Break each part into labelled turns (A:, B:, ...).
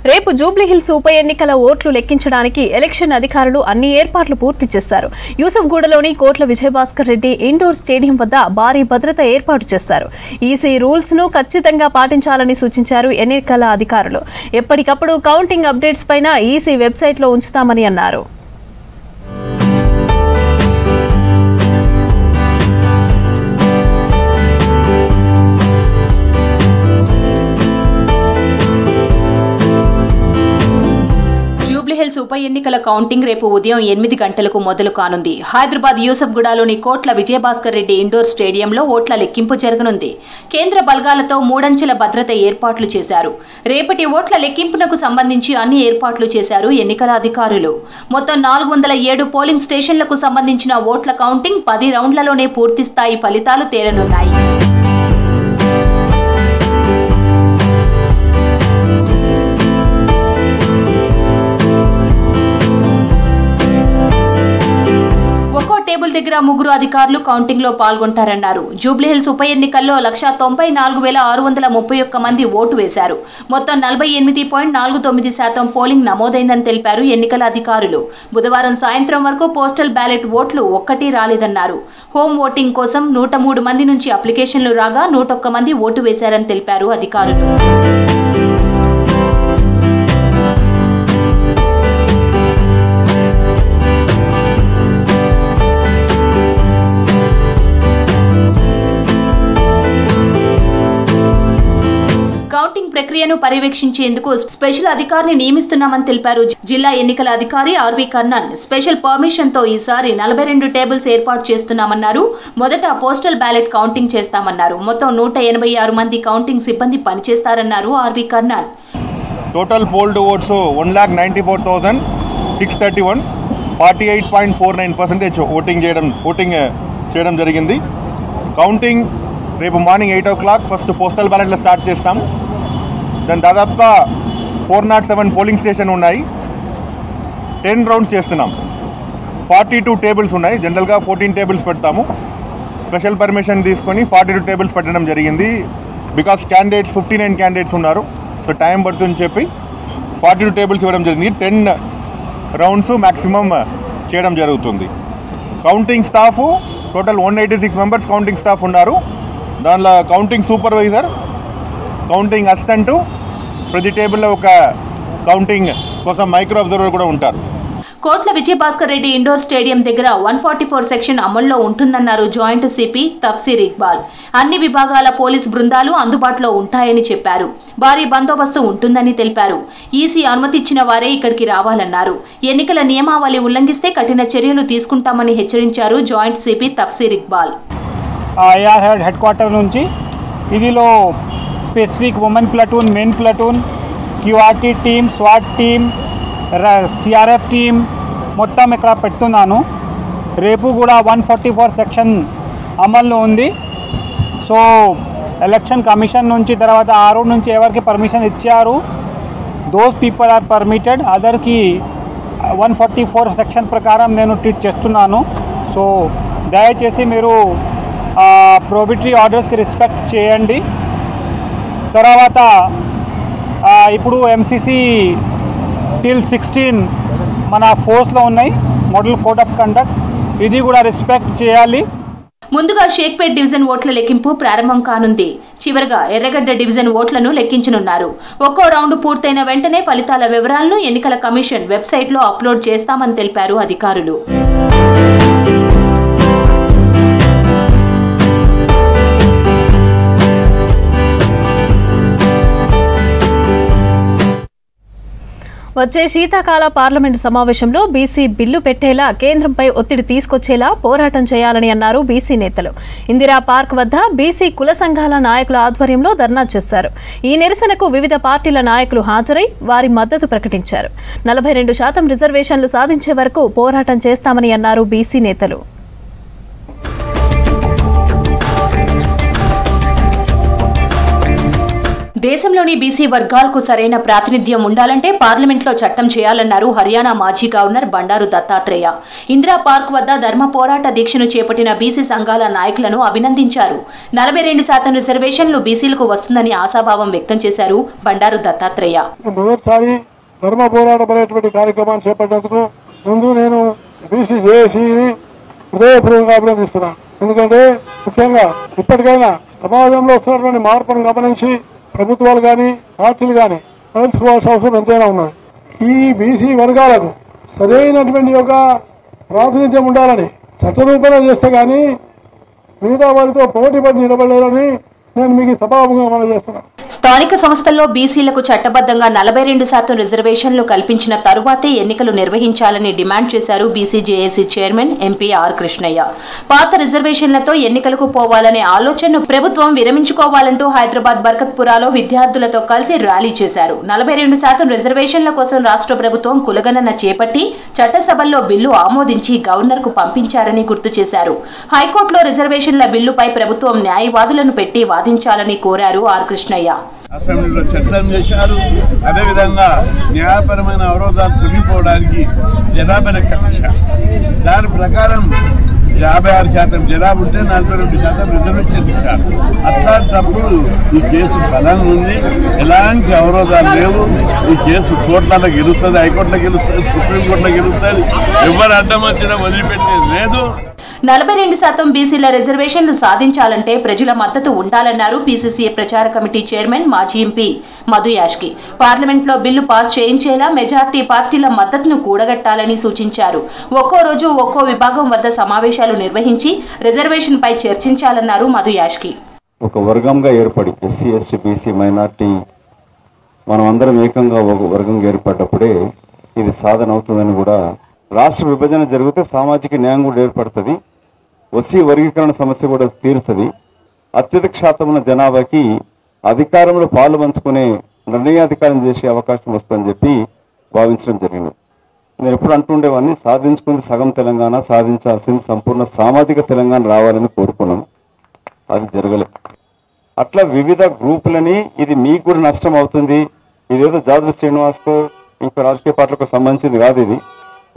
A: రేపు జూబ్లీహిల్స్ ఉప ఎన్నికల ఓట్లు లెక్కించడానికి ఎలక్షన్ అధికారులు అన్ని ఏర్పాట్లు పూర్తి చేశారు. యూసఫ్గూడలోని కోట్ల విజయభాస్కర్ రెడ్డి ఇండోర్ స్టేడియం వద్ద భారీ భద్రత ఏర్పాటు చేశారు. ఈసీ రూల్స్ ను ఖచ్చితంగా పాటించాలని సూచించారు ఎన్నికల అధికారులు. ఎప్పటికప్పుడు కౌంటింగ్ అప్డేట్స్ పైన ఈసీ వెబ్సైట్ లో ఉంచుతామని అన్నారు.
B: జూబ్లీహిల్స్ ఉప ఎన్నికల కౌంటింగ్ రేపు ఉదయం 8 గంటలకు మొదలు కానుంది. హైదరాబాద్ యూసఫ్గూడలోని కోట్ల విజయభాస్కర్ రెడ్డి ఇండోర్ స్టేడియంలో ఓట్ల లెక్కింపు జరగనుంది. కేంద్ర బలగాలతో 3 అంచెల భద్రత ఏర్పాట్లు చేశారు. రేపటి ఓట్ల లెక్కింపునకు సంబంధించి అన్ని ఏర్పాట్లు చేశారు ఎన్నికల అధికారులు. మొత్తం 407 పోలింగ్ స్టేషన్లకు సంబంధించిన ఓట్ల కౌంటింగ్ 10 రౌండ్లలోనే పూర్తి స్థాయి ఫలితాలు తేలనున్నాయి. టేబుల్ దగ్గర 3 అధికారులు కౌంటింగ్ లో పాల్గొంటారన్నారు. జూబ్లీహిల్స్ ఉప ఎన్నికల్లో 194,631 మంది ఓటు వేశారు. మొత్తం 48.49% పోలింగ్ నమోదైందని తెలిపారు ఎన్నికల అధికారులు. బుధవారం సాయంత్రం వరకు పోస్టల్ బ్యాలెట్ ఓట్లు ఒక్కటి రాలేదన్నారు. హోమ్ ఓటింగ్ కోసం 103 మంది నుంచి అప్లికేషన్లు రాగా 101 మంది ఓటు వేశారని తెలిపారు అధికారులు. కౌంటింగ్ ప్రక్రియను పర్యవేక్షించేందుకు స్పెషల్ అధికారిని నియమిస్తున్నామని తెలిపారు జిల్లా ఎన్నికల అధికారి ఆర్వి కర్ణన్. స్పెషల్ పర్మిషన్ తో ఈసారి 42 టేబుల్స్ ఏర్పాటు చేస్తున్నామన్నారు. మొదట పోస్టల్ బ్యాలెట్ కౌంటింగ్ చేస్తామన్నారు. మొత్తం 186 మంది కౌంటింగ్ సిబ్బంది పనిచేస్తారన్నారు RV Karnan.
C: Total polled votes 1,94,631 48.49% voting చేయడం జరిగింది. కౌంటింగ్ రేపు మార్నింగ్ 8 o'clock ఫస్ట్ పోస్టల్ బ్యాలెట్లో స్టార్ట్ చేస్తాము. దాని దాదాపుగా 407 పోలింగ్ స్టేషన్ ఉన్నాయి. 10 రౌండ్స్ చేస్తున్నాం. 42 టేబుల్స్ ఉన్నాయి. జనరల్గా 14 టేబుల్స్ పెడతాము. స్పెషల్ పర్మిషన్ తీసుకొని 42 టేబుల్స్ పెట్టడం జరిగింది. బికాస్ క్యాండిడేట్స్ 59 క్యాండిడేట్స్ ఉన్నారు. సో టైం పడుతుందని చెప్పి 42 టేబుల్స్ ఇవ్వడం జరిగింది. 10 రౌండ్స్ మ్యాక్సిమం చేయడం జరుగుతుంది. Counting staff total 186 members counting staff ఉన్నారు. దానిలో కౌంటింగ్ సూపర్వైజర్, కౌంటింగ్ అసిస్టెంటు, ప్రతి టేబుల్లో ఒక కౌంటింగ్ కోసం మైక్రో అబ్జర్వర్ కూడా ఉంటారు.
B: కోట్ల విజయభాస్కర్ రెడ్డి ఇండోర్ స్టేడియం దగ్గర 144 సెక్షన్ అమల్లో ఉంటుందన్నారు జాయింట్ సిపి తఫ్సీర్ ఇక్బాల్. అన్ని విభాగాల పోలీస్ బృందాలు అందుబాటులో ఉంటాయని చెప్పారు. భారీ బందోబస్తు ఉంటుందని తెలిపారు. ఈసీ అనుమతిచ్చిన వారే ఇక్కడికి రావాలన్నారు. ఎన్నికల నియమావళి ఉల్లంఘిస్తే కఠిన చర్యలు తీసుకుంటామని హెచ్చరించారు joint CP Tafseer Iqbal.
D: IR head quarter నుంచి ఇదిలో specific women platoon, men platoon, QRT team, swat team, CRF team మొత్తం ఇక్కడ పెడుతున్నాను. రేపు కూడా 144 సెక్షన్ అమల్లో ఉంది. సో ఎలక్షన్ కమిషన్ నుంచి తర్వాత ఆరు నుంచి ఎవరికి పర్మిషన్ ఇచ్చారు దోస్ పీపుల్ ఆర్ పర్మిటెడ్. అదర్కి 144 సెక్షన్ ప్రకారం నేను ట్రీట్ చేస్తున్నాను. సో దయచేసి మీరు ప్రోబిటరీ ఆర్డర్స్కి రెస్పెక్ట్ చేయండి. తర్వాత ఇప్పుడు ఎంసీసీ టిల్ 16 మన ఫోర్స్లో ఉన్నాయి. మోడల్ కోడ్ ఆఫ్ కండక్ట్ ఇది కూడా రెస్పెక్ట్ చేయాలి.
B: ముందుగా షేక్పేట్ డివిజన్ ఓట్ల లెక్కింపు ప్రారంభం కానుంది. చివరగా ఎర్రగడ్డ డివిజన్ ఓట్లను లెక్కించనున్నారు. ఒక్కో రౌండ్ పూర్తయిన వెంటనే ఫలితాల వివరాలను ఎన్నికల కమిషన్ వెబ్సైట్లో అప్లోడ్ చేస్తామని తెలిపారు అధికారులు.
A: వచ్చే శీతాకాల పార్లమెంటు సమావేశంలో బీసీ బిల్లు పెట్టేలా కేంద్రంపై ఒత్తిడి తీసుకొచ్చేలా పోరాటం చేయాలని అన్నారు బీసీ నేతలు. ఇందిరా పార్క్ వద్ద బీసీ కుల సంఘాల నాయకుల ఆధ్వర్యంలో ధర్నా చేశారు. ఈ నిరసనకు వివిధ పార్టీల నాయకులు హాజరై వారి మద్దతు ప్రకటించారు. 42% రిజర్వేషన్లు సాధించే వరకు పోరాటం చేస్తామని అన్నారు బీసీ నేతలు.
B: దేశంలోని బీసీ వర్గాలకు సరైన ప్రాతినిధ్యం ఉండాలంటే పార్లమెంట్లో చట్టం చేయాలన్నారు హర్యానా మాజీ గవర్నర్ బండారు దత్తాత్రేయ. ఇందిరా పార్క్ వద్ద ధర్మ పోరాట దీక్షను చేపట్టిన బీసీ సంఘాల నాయకులను అభినందించారు. 42% రిజర్వేషన్లు బీసీలకు వస్తుందని ఆశాభావం వ్యక్తం చేశారు బండారు దత్తాత్రేయ.
E: మొదటిసారి ధర్మ పోరాటమైనటువంటి కార్యక్రమాన్ని చేపట్టేందుకు ముందు నేను బీసీ జేఏసీని హృదయపూర్వకంగా అభినందిస్తున్నాను. ఎందుకంటే ముఖ్యంగా ఇప్పటికైనా సమాజంలో వస్తున్నటువంటి మార్పును గమనించి ప్రభుత్వాలు కానీ పార్టీలు కానీ తెలుసుకోవాల్సిన అవసరం ఎంతైనా ఉన్నది. ఈ బీసీ వర్గాలకు సరైనటువంటి ఒక ప్రాతినిధ్యం ఉండాలని చట్టరూపంలో చేస్తే కానీ మిగతా వారితో పోటీ పడి నిలబడలేరని నేను మీకు సభాముఖంగా మనం చేస్తున్నాను.
B: స్థానిక సంస్థల్లో బీసీలకు చట్టబద్ధంగా 42% రిజర్వేషన్లు కల్పించిన తరువాతే ఎన్నికలు నిర్వహించాలని డిమాండ్ చేశారు BC JAC chairman MP R Krishnaiah. పాత రిజర్వేషన్లతో ఎన్నికలకు పోవాలనే ఆలోచనను ప్రభుత్వం విరమించుకోవాలంటూ హైదరాబాద్ బర్కత్పురాలో విద్యార్థులతో కలిసి ర్యాలీ చేశారు. 42% రిజర్వేషన్ల కోసం రాష్ట్ర ప్రభుత్వం కులగణన చేపట్టి చట్టసభల్లో బిల్లు ఆమోదించి గవర్నర్కు పంపించారని గుర్తు చేశారు. హైకోర్టులో రిజర్వేషన్ల బిల్లుపై ప్రభుత్వం న్యాయవాదులను పెట్టి వాదించాలని కోరారు ఆర్ కృష్ణయ్య.
F: అసెంబ్లీలో చట్టం చేశారు. అదేవిధంగా న్యాయపరమైన అవరోధాలు తొలగిపోవడానికి జనాభా కక్ష దాని ప్రకారం 56% జనాభా ఉంటే 42% రిజర్వేషన్ ఇచ్చారు. అట్లాంటప్పుడు ఈ కేసు బలంగా ఉంది, ఎలాంటి అవరోధాలు లేవు. ఈ కేసు కోర్టులలో గెలుస్తుంది, హైకోర్టులో గెలుస్తుంది, సుప్రీంకోర్టులో గెలుస్తుంది. ఎవరు అడ్డం వచ్చినా వదిలిపెట్టేది లేదు.
B: 42% బీసీల రిజర్వేషన్లు సాధించాలంటే ప్రజల మద్దతు ఉండాలన్నారు పీసీసీ ప్రచార కమిటీ చైర్మన్ మాజీ ఎంపీ మధు యాష్కి. పార్లమెంట్లో బిల్లు పాస్ చేయించేలా మెజార్టీ పార్టీల మద్దతును కూడగట్టాలని సూచించారు. ఒక్కో రోజు ఒక్కో విభాగం వద్ద సమావేశాలు నిర్వహించి రిజర్వేషన్ పై చర్చించాలన్నారు మధు యాష్కి.
G: ఒక వర్గంగా ఏర్పడి ఎస్సీ ఎస్టీ బీసీ మైనార్టీ మనం అందరం ఏకంగా ఒక వర్గంగా ఏర్పడ్డప్పుడే ఇది సాధన అవుతుందని కూడా, రాష్ట్ర విభజన జరిగితే సామాజిక న్యాయం కూడా ఏర్పడుతుంది, వసీ వర్గీకరణ సమస్య కూడా తీరుతుంది, అత్యధిక శాతం ఉన్న జనాభాకి అధికారంలో పాలు పంచుకునే నిర్ణయాధికారం చేసే అవకాశం వస్తుందని చెప్పి భావించడం జరిగింది. నేను ఎప్పుడు అంటుండేవాడిని, సాధించుకుంది సగం తెలంగాణ, సాధించాల్సింది సంపూర్ణ సామాజిక తెలంగాణ రావాలని కోరుకున్నాను. అది జరగలేదు. అట్లా వివిధ గ్రూపులని ఇది మీకు కూడా నష్టం అవుతుంది, ఇదేదో జాదవ్ శ్రీనివాస్కు ఇంకో రాజకీయ పార్టీలకు సంబంధించింది కాదు, ఇది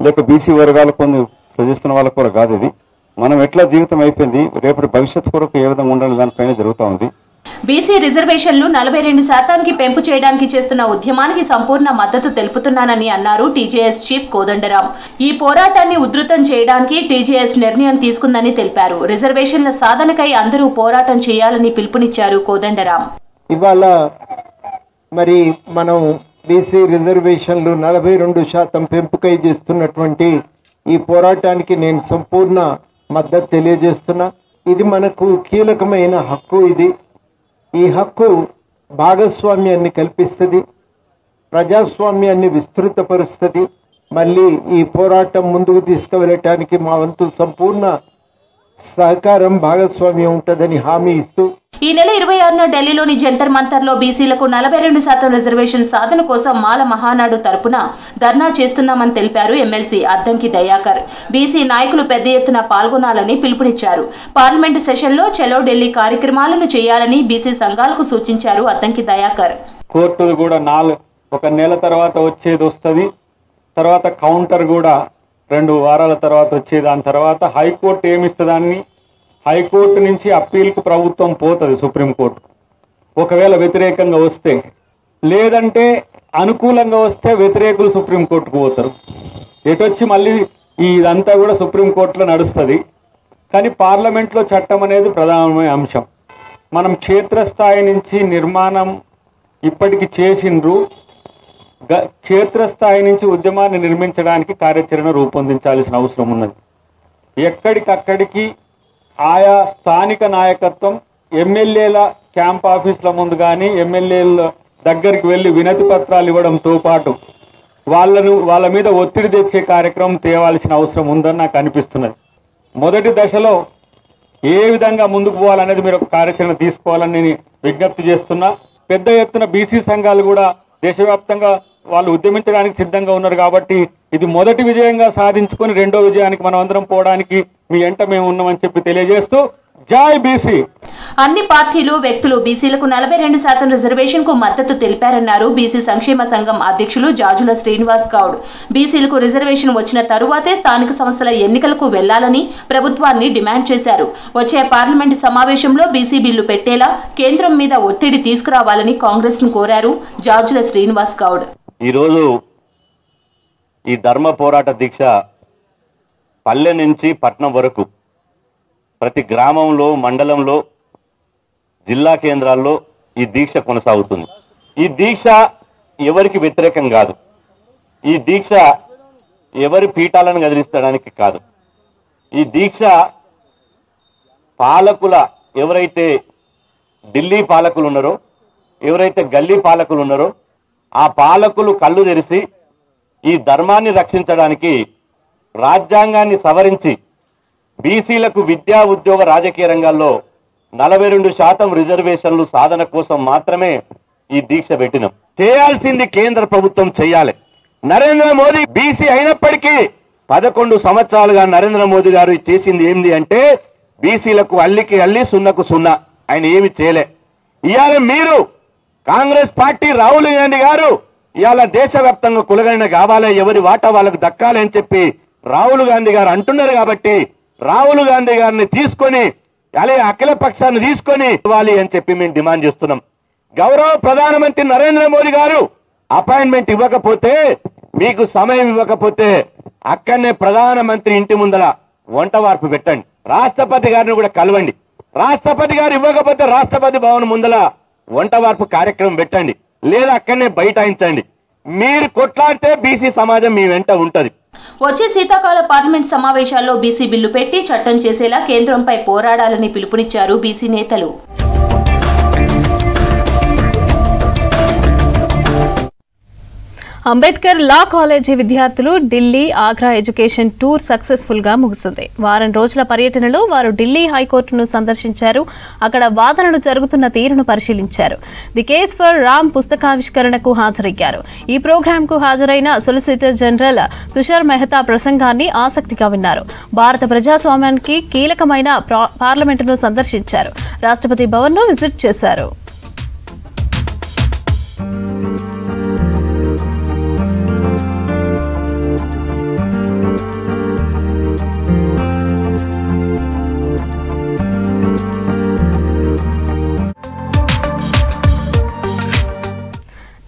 G: లేక బీసీ వర్గాలకు కొన్ని సజెస్తున్న వాళ్ళకు కూడా కాదు. ఇది మనం ఎట్లా జీవితం అయిపోయింది, రేపటి భవిష్యత్తు కొరకు ఏ విధంగా ఉండాలి దానిపైన జరుగుతూ ఉంది.
B: బీసీ రిజర్వేషన్లు 42% పెంపు చేయడానికి చేస్తున్న ఉద్యమానికి సంపూర్ణ మద్దతు తెలుపుతున్నానని అన్నారు టీజేఎస్ చీఫ్ కోదండరాం. ఈ పోరాటాన్ని ఉధృతం చేయడానికి టీజేఎస్ నిర్ణయం తీసుకుందని తెలిపారు. రిజర్వేషన్ల సాధనకై అందరూ పోరాటం చేయాలని పిలుపునిచ్చారు కోదండరాం.
H: ఇవాళ మరి మనం బీసీ రిజర్వేషన్లు 42% పెంపుకై చేస్తున్నటువంటి ఈ పోరాటానికి నేను సంపూర్ణ మద్దతు తెలియజేస్తున్నా. ఇది మనకు కీలకమైన హక్కు. ఈ హక్కు భాగస్వామ్యాన్ని కల్పిస్తుంది, ప్రజాస్వామ్యాన్ని విస్తృతపరుస్తుంది. మళ్ళీ ఈ పోరాటం ముందుకు తీసుకువెళ్ళటానికి మా వంతు సంపూర్ణ సహకారం భాగస్వామ్యం ఉంటుందని హామీ ఇస్తూ
B: ఈ నెల 26న ఢిల్లీలోని జంతర్ మంతర్లో బీసీలకు 42% రిజర్వేషన్ సాధన కోసం మాల మహానాడు తరపున ధర్నా చేస్తున్నామని తెలిపారు ఎమ్మెల్సీ అద్దంకి దయాకర్. బీసీ నాయకులు పెద్ద ఎత్తున పాల్గొనాలని పిలుపునిచ్చారు. పార్లమెంటు సెషన్లో చలో ఢిల్లీ కార్యక్రమాలను చేయాలని బీసీ సంఘాలకు సూచించారు అద్దంకి దయాకర్.
D: కోర్టులు కూడా 1 నెల తర్వాత వచ్చేది వస్తుంది, తర్వాత కౌంటర్ కూడా 2 వారాల తర్వాత వచ్చేది. దాని తర్వాత హైకోర్టు ఏమిస్తుందాన్ని, హైకోర్టు నుంచి అప్పీల్కు ప్రభుత్వం పోతుంది సుప్రీంకోర్టు. ఒకవేళ వ్యతిరేకంగా వస్తే, లేదంటే అనుకూలంగా వస్తే వ్యతిరేకులు సుప్రీంకోర్టుకు పోతారు. ఎటొచ్చి మళ్ళీ ఇదంతా కూడా సుప్రీంకోర్టులో నడుస్తుంది. కానీ పార్లమెంట్లో చట్టం అనేది ప్రధానమైన అంశం. మనం క్షేత్రస్థాయి నుంచి నిర్మాణం ఇప్పటికి చేసిండ్రు, క్షేత్రస్థాయి నుంచి ఉద్యమాన్ని నిర్మించడానికి కార్యాచరణ రూపొందించాల్సిన అవసరం ఉన్నది. ఎక్కడికక్కడికి ఆయా స్థానిక నాయకత్వం ఎమ్మెల్యేల క్యాంప్ ఆఫీసుల ముందు కానీ ఎమ్మెల్యేల దగ్గరికి వెళ్ళి వినతి పత్రాలు ఇవ్వడంతో పాటు వాళ్ళ మీద ఒత్తిడి తెచ్చే కార్యక్రమం తేవాల్సిన అవసరం ఉందని నాకు అనిపిస్తున్నది. మొదటి దశలో ఏ విధంగా ముందుకు పోవాలనేది మీరు ఒక కార్యాచరణ తీసుకోవాలని నేను విజ్ఞప్తి చేస్తున్నా. పెద్ద ఎత్తున బీసీ సంఘాలు కూడా దేశవ్యాప్తంగా వాళ్ళు ఉద్యమించడానికి సిద్ధంగా ఉన్నారు. కాబట్టి ఇది మొదటి విజయంగా సాధించుకొని రెండో విజయానికి మనం అందరం పోవడానికి మీ వెంట మేము ఉన్నామని చెప్పి తెలియజేస్తూ
H: జై బీసీ.
B: అన్ని పార్టీలు వ్యక్తులు బీసీలకు 42% రిజర్వేషన్ కు మద్దతు తెలిపారన్నారు బీసీ సంక్షేమ సంఘం అధ్యక్షులు జాజుల శ్రీనివాస్ గౌడ్. బీసీలకు రిజర్వేషన్ వచ్చిన తరువాతే స్థానిక సంస్థల ఎన్నికలకు వెళ్లాలని ప్రభుత్వాన్ని డిమాండ్ చేశారు. వచ్చే పార్లమెంటు సమావేశంలో బీసీ బిల్లు పెట్టేలా కేంద్రం మీద ఒత్తిడి తీసుకురావాలని కాంగ్రెస్ ను కోరారు జాజుల శ్రీనివాస్ గౌడ్.
I: ఈరోజు ఈ ధర్మ పోరాట దీక్ష పల్లె నుంచి పట్నం వరకు ప్రతి గ్రామంలో, మండలంలో, జిల్లా కేంద్రాల్లో ఈ దీక్ష కొనసాగుతుంది. ఈ దీక్ష ఎవరికి వ్యతిరేకం కాదు. ఈ దీక్ష ఎవరి పీఠాలను కదిలించడానికి కాదు. ఈ దీక్ష పాలకుల ఎవరైతే ఢిల్లీ పాలకులు ఉన్నారో, ఎవరైతే గల్లీ పాలకులు ఉన్నారో ఆ పాలకులు కళ్ళు తెరిచి ఈ ధర్మాన్ని రక్షించడానికి రాజ్యాంగాన్ని సవరించి బీసీలకు విద్యా, ఉద్యోగ, రాజకీయ రంగాల్లో 42% రిజర్వేషన్లు సాధన కోసం మాత్రమే ఈ దీక్ష పెట్టినాం. చేయాల్సింది కేంద్ర ప్రభుత్వం చేయాలి. నరేంద్ర మోదీ బీసీ అయినప్పటికీ 11 సంవత్సరాలుగా నరేంద్ర మోదీ గారు చేసింది ఏంది అంటే బీసీలకు అల్లికి అల్లి, సున్నకు సున్నా. ఆయన ఏమి చేయలే. ఇవాళ మీరు కాంగ్రెస్ పార్టీ రాహుల్ గాంధీ గారు ఇవాళ దేశవ్యాప్తంగా కులగణన కావాలి, ఎవరి వాటా వాళ్ళకు దక్కాలి అని చెప్పి రాహుల్ గాంధీ గారు అంటున్నారు. కాబట్టి రాహుల్ గాంధీ గారిని తీసుకొని అలాగే అఖిల పక్షాన్ని తీసుకొని ఇవ్వాలి అని చెప్పి మేము డిమాండ్ చేస్తున్నాం. గౌరవ ప్రధానమంత్రి నరేంద్ర మోదీ గారు అపాయింట్మెంట్ ఇవ్వకపోతే, మీకు సమయం ఇవ్వకపోతే అక్కడనే ప్రధానమంత్రి ఇంటి ముందర వంట వార్పు పెట్టండి. రాష్ట్రపతి గారిని కూడా కలవండి. రాష్ట్రపతి గారు ఇవ్వకపోతే రాష్ట్రపతి భవన్ ముందర వంట వార్పు కార్యక్రమం పెట్టండి, లేదా అక్కడనే బైఠాయించండి. మీరు కొట్లాడితే బీసీ సమాజం మీ వెంట ఉంటది.
B: వచ్చే శీతాకాల పార్లమెంట్ సమావేశాల్లో బీసీ బిల్లు పెట్టి చట్టం చేసేలా కేంద్రంపై పోరాడాలని పిలుపునిచ్చారు బీసీ నేతలు.
A: అంబేద్కర్ లా కాలేజీ విద్యార్థులు Delhi, Agra education tour successful గా ముగిసింది. వారం రోజుల పర్యటనలో వారు ఢిల్లీ హైకోర్టును సందర్శించారు. అక్కడ వాదనలు జరుగుతున్న తీరును పరిశీలించారు. ది కేస్ ఫర్ రామ్ పుస్తకావిష్కరణకు హాజరయ్యారు. ఈ ప్రోగ్రాంకు హాజరైన సొలిసిటర్ జనరల్ తుషార్ మెహతా ప్రసంగాన్ని ఆసక్తిగా విన్నారు. భారత ప్రజాస్వామ్యానికి కీలకమైన పార్లమెంటును సందర్శించారు. రాష్ట్రపతి భవన్ను విజిట్ చేశారు.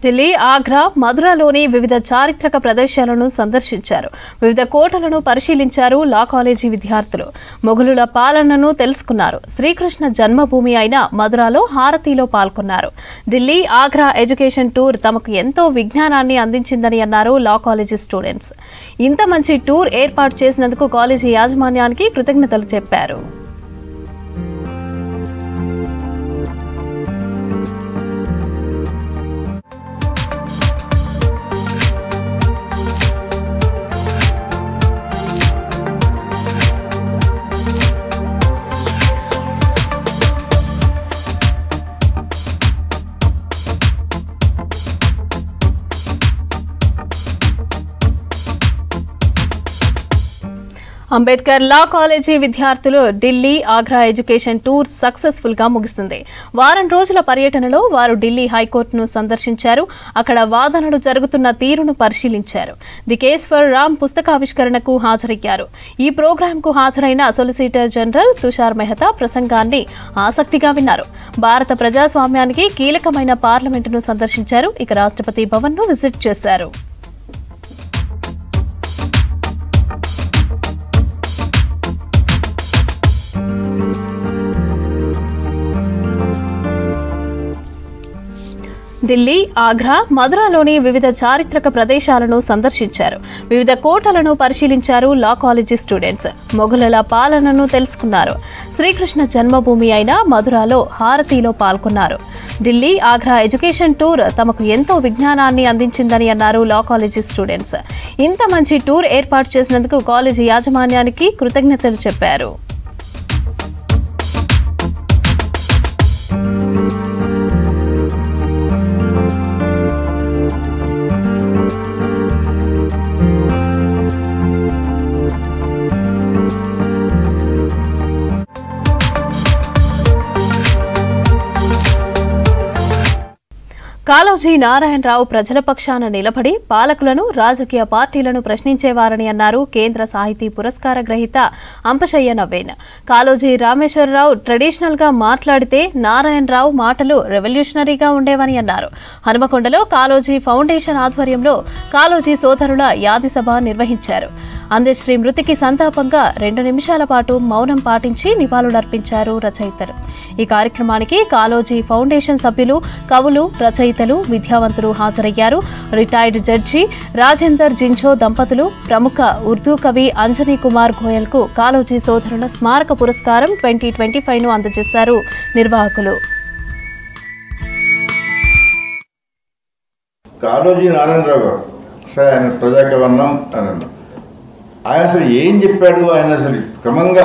A: ఢిల్లీ, ఆగ్రా, మధురలోని వివిధ చారిత్రక ప్రదేశాలను సందర్శించారు. వివిధ కోటలను పరిశీలించారు లా కాలేజీ విద్యార్థులు. మొఘలుల పాలనను తెలుసుకున్నారు. శ్రీకృష్ణ జన్మభూమి అయిన మధురలో హారతీలో పాల్గొన్నారు. ఢిల్లీ, ఆగ్రా ఎడ్యుకేషన్ టూర్ తమకు ఎంతో విజ్ఞానాన్ని అందించిందని అన్నారు లా కాలేజీ స్టూడెంట్స్. ఇంత మంచి టూర్ ఏర్పాటు చేసినందుకు కాలేజీ యాజమాన్యానికి కృతజ్ఞతలు చెప్పారు. అంబేద్కర్ లా కాలేజీ విద్యార్థులు Delhi, Agra education tour successful గా ముగిసింది. వారం రోజుల పర్యటనలో వారు ఢిల్లీ హైకోర్టును సందర్శించారు. అక్కడ వాదనలు జరుగుతున్న తీరును పరిశీలించారు. ది కేస్ ఫర్ రామ్ పుస్తకావిష్కరణకు హాజరయ్యారు. ఈ ప్రోగ్రాంకు హాజరైన సొలిసిటర్ జనరల్ తుషార్ మెహతా ప్రసంగాన్ని ఆసక్తిగా విన్నారు. భారత ప్రజాస్వామ్యానికి కీలకమైన పార్లమెంటును సందర్శించారు. ఇక రాష్ట్రపతి భవన్ను విజిట్ చేశారు. ఢిల్లీ, ఆగ్రా, మధురలోని వివిధ చారిత్రక ప్రదేశాలను సందర్శించారు. వివిధ కోటలను పరిశీలించారు లా కాలేజీ స్టూడెంట్స్. మొఘలుల పాలనను తెలుసుకున్నారు. శ్రీకృష్ణ జన్మభూమి అయిన మధురలో హారతీలో పాల్గొన్నారు. ఢిల్లీ, ఆగ్రా ఎడ్యుకేషన్ టూర్ తమకు ఎంతో విజ్ఞానాన్ని అందించిందని అన్నారు లా కాలేజీ స్టూడెంట్స్. ఇంత మంచి టూర్ ఏర్పాటు చేసినందుకు కాలేజీ యాజమాన్యానికి కృతజ్ఞతలు చెప్పారు. కాళోజీ నారాయణరావు ప్రజల పక్షాన నిలబడి పాలకులను రాజకీయ పార్టీలను ప్రశ్నించేవారని అన్నారు కేంద్ర సాహితీ పురస్కార గ్రహీత అంపశయ్య నవ్వేన్. కాళోజీ రామేశ్వరరావు ట్రెడిషనల్ గా మాట్లాడితే నారాయణరావు మాటలు రెవల్యూషనరీగా ఉండేవని అన్నారు. హనుమకొండలో కాళోజీ ఫౌండేషన్ ఆధ్వర్యంలో కాళోజీ సోదరుల యాది సభ నిర్వహించారు. అందశ్రీ మృతికి సంతాపంగా 2 నిమిషాల పాటు మౌనం పాటించి నివాళులర్పించారు రచయితలు. ఈ కార్యక్రమానికి కాళోజీ ఫౌండేషన్ సభ్యులు, కవులు, రచయితలు, విద్యావంతులు హాజరయ్యారు. రిటైర్డ్ జడ్జి రాజేందర్ జించో దంపతులు, ప్రముఖ ఉర్దూ కవి అంజనీ కుమార్ గోయల్ కు కాళోజీ సోదరుల స్మారక పురస్కారం 2025ను అందజేశారు నిర్వాహకులు.
J: కాళోజీ నారాయణరావు గారు సరే ఆయన ప్రజాకవర్ణం అని ఆయన అసలు ఏం చెప్పాడు, ఆయన అసలు క్రమంగా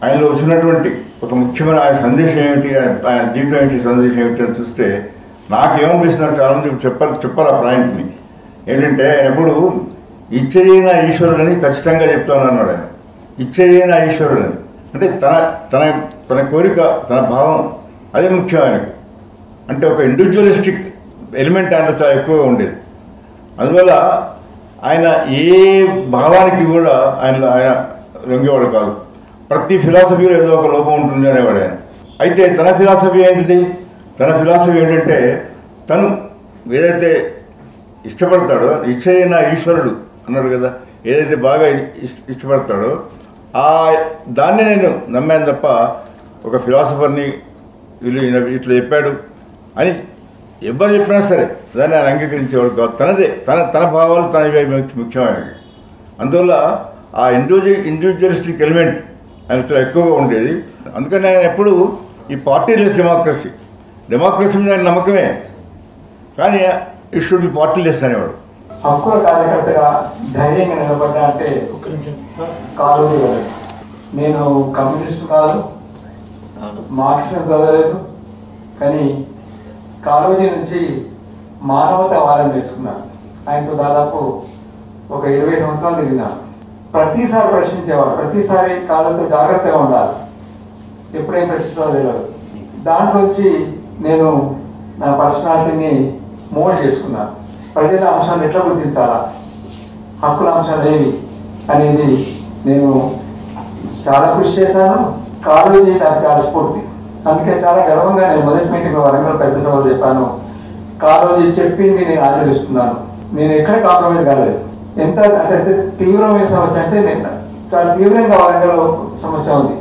J: ఆయనలో వచ్చినటువంటి ఒక ముఖ్యమైన ఆయన సందేశం ఏమిటి, ఆయన జీవితం ఏంటి, సందేశం ఏమిటి అని చూస్తే నాకేమనిపిస్తున్నారు చాలామంది చెప్పారు ఆ పాయింట్ని ఏంటంటే ఆయన ఎప్పుడు ఇచ్చేయన ఈశ్వరుడని ఖచ్చితంగా చెప్తాను అన్నాడు. ఆయన ఇచ్చేయన ఈశ్వరుడని అంటే తన తన తన కోరిక, తన భావం అదే ముఖ్యం ఆయనకు. అంటే ఒక ఇండివిజువలిస్టిక్ ఎలిమెంట్ ఆయన చాలా ఎక్కువగా ఉండేది. అందువల్ల ఆయన ఏ భావానికి కూడా ఆయన లొంగేవాడు కాదు. ప్రతి ఫిలాసఫీలో ఏదో ఒక లోపం ఉంటుంది అనేవాడు ఆయన. అయితే తన ఫిలాసఫీ ఏంటిది, తన ఫిలాసఫీ ఏంటంటే తను ఏదైతే ఇష్టపడతాడో, ఇచ్చైన ఈశ్వరుడు అన్నాడు కదా, ఏదైతే బాగా ఇష్టపడతాడో దాన్ని నేను నమ్మాను తప్ప ఒక ఫిలాసఫర్ని వీళ్ళు ఇట్లా చెప్పాడు అని ఎవరు చెప్పినా సరే దాన్ని ఆయన అంగీకరించేవాడు కాదు. తన భావాలు తనవే ముఖ్యమైనవి. అందువల్ల ఆ ఇండివిజువలిస్టిక్ ఎలిమెంట్ ఆయన చాలా ఎక్కువగా ఉండేది. అందుకని ఆయన ఎప్పుడు ఈ పార్టీలెస్ డెమోక్రసీ మీద ఆయన నమ్మకమే, కానీ ఇట్ షుడ్ బి పార్టీలెస్ అనేవాడు.
K: హక్కుల కార్యకర్తగా ధైర్యంగా నిలబడ్డా అంటే కాళోజీ గారు. నేను కమ్యూనిస్ట్ కాదు, మార్క్సిజం చదవలేదు, కానీ కాళోజీ నుంచి మానవతావాదం నేర్చుకున్నాను. ఆయనతో దాదాపు ఒక 20 సంవత్సరాలు తిరిగినాను. ప్రతిసారి ప్రశ్నించేవాడు, ప్రతిసారి కాళ్ళతో జాగ్రత్తగా ఉండాలి, ఎప్పుడేం ప్రశ్నించాలో తెలియదు. దాంట్లోంచి నేను నా పర్సనాలిటీని మోల్డ్ చేసుకున్నాను. ప్రజల అంశాలను ఎట్లా గుర్తించాలా, హక్కుల అంశాలు ఏవి అనేది నేను చాలా కృషి చేశాను. కాళోజీ నాకు చాలా స్ఫూర్తి. అందుకే చాలా గర్వంగా నేను మొదటి మీటింగ్ వరంగల్ పెద్ద సభలో చెప్పాను, కాళోజీ చెప్పింది నేను ఆచరిస్తున్నాను, నేను ఎక్కడ కాంప్రమైజ్ కాలేదు. ఎంత అంటే తీవ్రమైన సమస్య అంటే నేను చాలా తీవ్రంగా వరంగల్ సమస్య ఉంది,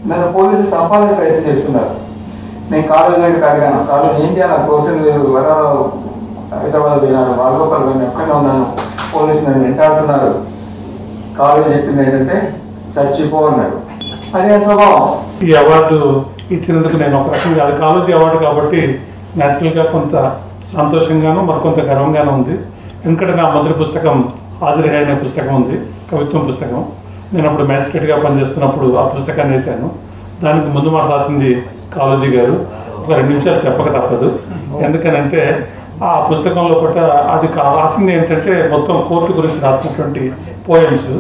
K: నన్ను పోలీసులు చంపాలని ప్రయత్నం చేస్తున్నారు. నేను కాళోజీ దగ్గరికి అడిగాను, కాళోజీ ఏం చేయాలి, నాకు కోసం లేదు, వరాలు హైదరాబాద్ పోయినాను, బాలగోపాల్ పోయినా, ఎక్కడనే ఉన్నాను, పోలీసులు నన్ను వెంటాడుతున్నారు. కాళోజీ చెప్పింది ఏంటంటే చచ్చిపో అన్నాడు. అదే స్వభావం.
L: ఈ అవార్డు ఇచ్చినందుకు నేను ఒక రకంగా, అది కాళోజీ అవార్డు కాబట్టి న్యాచురల్గా కొంత సంతోషంగాను మరికొంత గర్వంగానూ ఉంది. ఎందుకంటే నా మొదటి పుస్తకం హాజరీ అనే పుస్తకం ఉంది, కవిత్వం పుస్తకం. నేను అప్పుడు మ్యాజిస్ట్రేట్గా పనిచేస్తున్నప్పుడు ఆ పుస్తకాన్ని వేశాను. దానికి ముందు మాట రాసింది కాళోజీ గారు. ఒక 2 నిమిషాలు చెప్పక తప్పదు. ఎందుకనంటే ఆ పుస్తకంలో కూడా అది రాసింది ఏంటంటే మొత్తం కోర్టు గురించి రాసినటువంటి పోయమ్స్.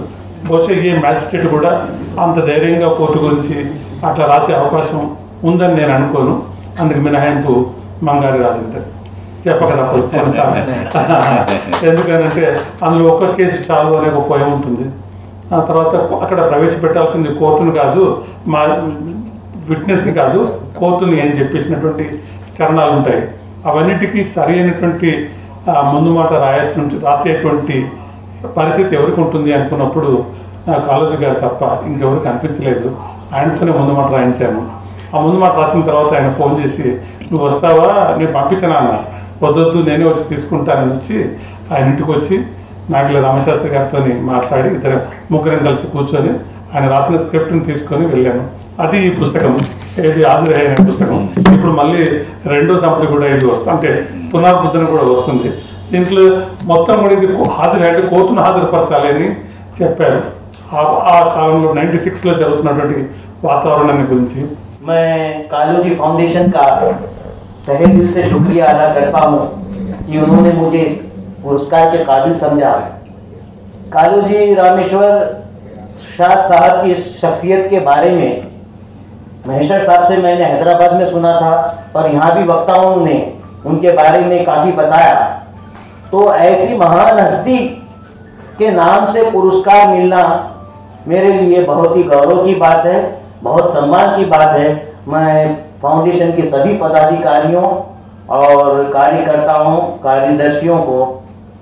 L: బహుశా ఏ మ్యాజిస్ట్రేట్ కూడా అంత ధైర్యంగా కోర్టు గురించి అట్లా రాసే అవకాశం ఉందని నేను అనుకోను. అందుకు మినహాయింపు మంగారి రాజేందర్, చెప్పక తప్పదు కొన్నిసార్లు. ఎందుకనంటే అందులో ఒక్క కేసు చాలు అనే ఒక పోయం ఉంటుంది. ఆ తర్వాత అక్కడ ప్రవేశపెట్టాల్సింది కోర్టును కాదు, మా విట్నెస్ని కాదు, కోర్టుని అని చెప్పేసినటువంటి చరణాలు ఉంటాయి. అవన్నిటికీ సరి అయినటువంటి ముందు మాట రాసేటువంటి పరిస్థితి ఎవరికి ఉంటుంది అనుకున్నప్పుడు కాళోజీ గారు తప్ప ఇంకెవరికి అనిపించలేదు. ఆయనతోనే ముందు మాట రాయించాను. ఆ ముందు మాట రాసిన తర్వాత ఆయన ఫోన్ చేసి, నువ్వు వస్తావా, నేను పంపించనా అన్నారు. వద్దొద్దు, నేనే వచ్చి తీసుకుంటానని వచ్చి ఆయన ఇంటికి వచ్చి నాగిల రామశాస్త్రి గారితో మాట్లాడి ముగ్గురం కలిసి కూర్చొని ఆయన రాసిన స్క్రిప్ట్ని తీసుకొని వెళ్ళాను. అది ఈ పుస్తకం, ఇది హాజరీ అయిన పుస్తకం. ఇప్పుడు మళ్ళీ 2వ సంపుటి కూడా ఇది వస్తుంది, అంటే పునర్ముద్రణ కూడా వస్తుంది. దీంట్లో మొత్తం కూడా ఇది హాజరు అంటే కోర్టును హాజరుపరచాలి అని చెప్పారు. ఆ కాలంలో 96లో జరుగుతున్నటువంటి వాతావరణాన్ని గురించి.
M: मैं कालोजी फाउंडेशन का तहे दिल से शुक्रिया अदा करता हूँ कि उन्होंने मुझे इस पुरस्कार के काबिल समझा। कालोजी रामेश्वर शाह साहब की शख्सियत के बारे में महेश्वर साहब से मैंने हैदराबाद में सुना था और यहाँ भी वक्ताओं ने उनके बारे में काफ़ी बताया। तो ऐसी महान हस्ती के नाम से पुरस्कार मिलना मेरे लिए बहुत ही गौरव की बात है, बहुत सम्मान की बात है। मैं फाउंडेशन के सभी पदाधिकारियों और कार्यकर्ताओं, कार्यदर्शियों को,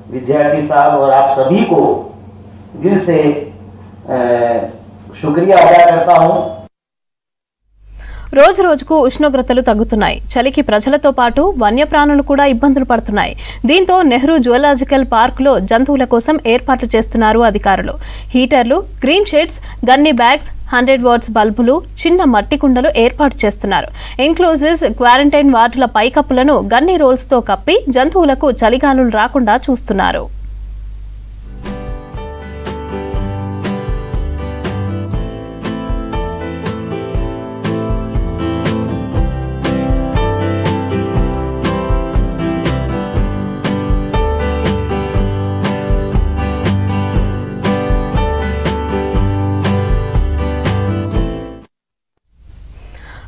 M: विद्यार्थी साहब और आप सभी को दिल से शुक्रिया अदा करता हूँ।
A: రోజు రోజుకు ఉష్ణోగ్రతలు తగ్గుతున్నాయి. చలికి ప్రజలతో పాటు వన్యప్రాణులు కూడా ఇబ్బందులు పడుతున్నాయి. దీంతో నెహ్రూ జువలాజికల్ పార్కులో జంతువుల కోసం ఏర్పాట్లు చేస్తున్నారు అధికారులు. హీటర్లు, green shades, gunny bags, 100 watts బల్బులు, చిన్న మట్టి కుండలు ఏర్పాటు చేస్తున్నారు. ఎన్క్లోజెస్, క్వారంటైన్ వార్డుల పైకప్పులను గన్నీ రోల్స్తో కప్పి జంతువులకు చలిగాలులు రాకుండా చూస్తున్నారు.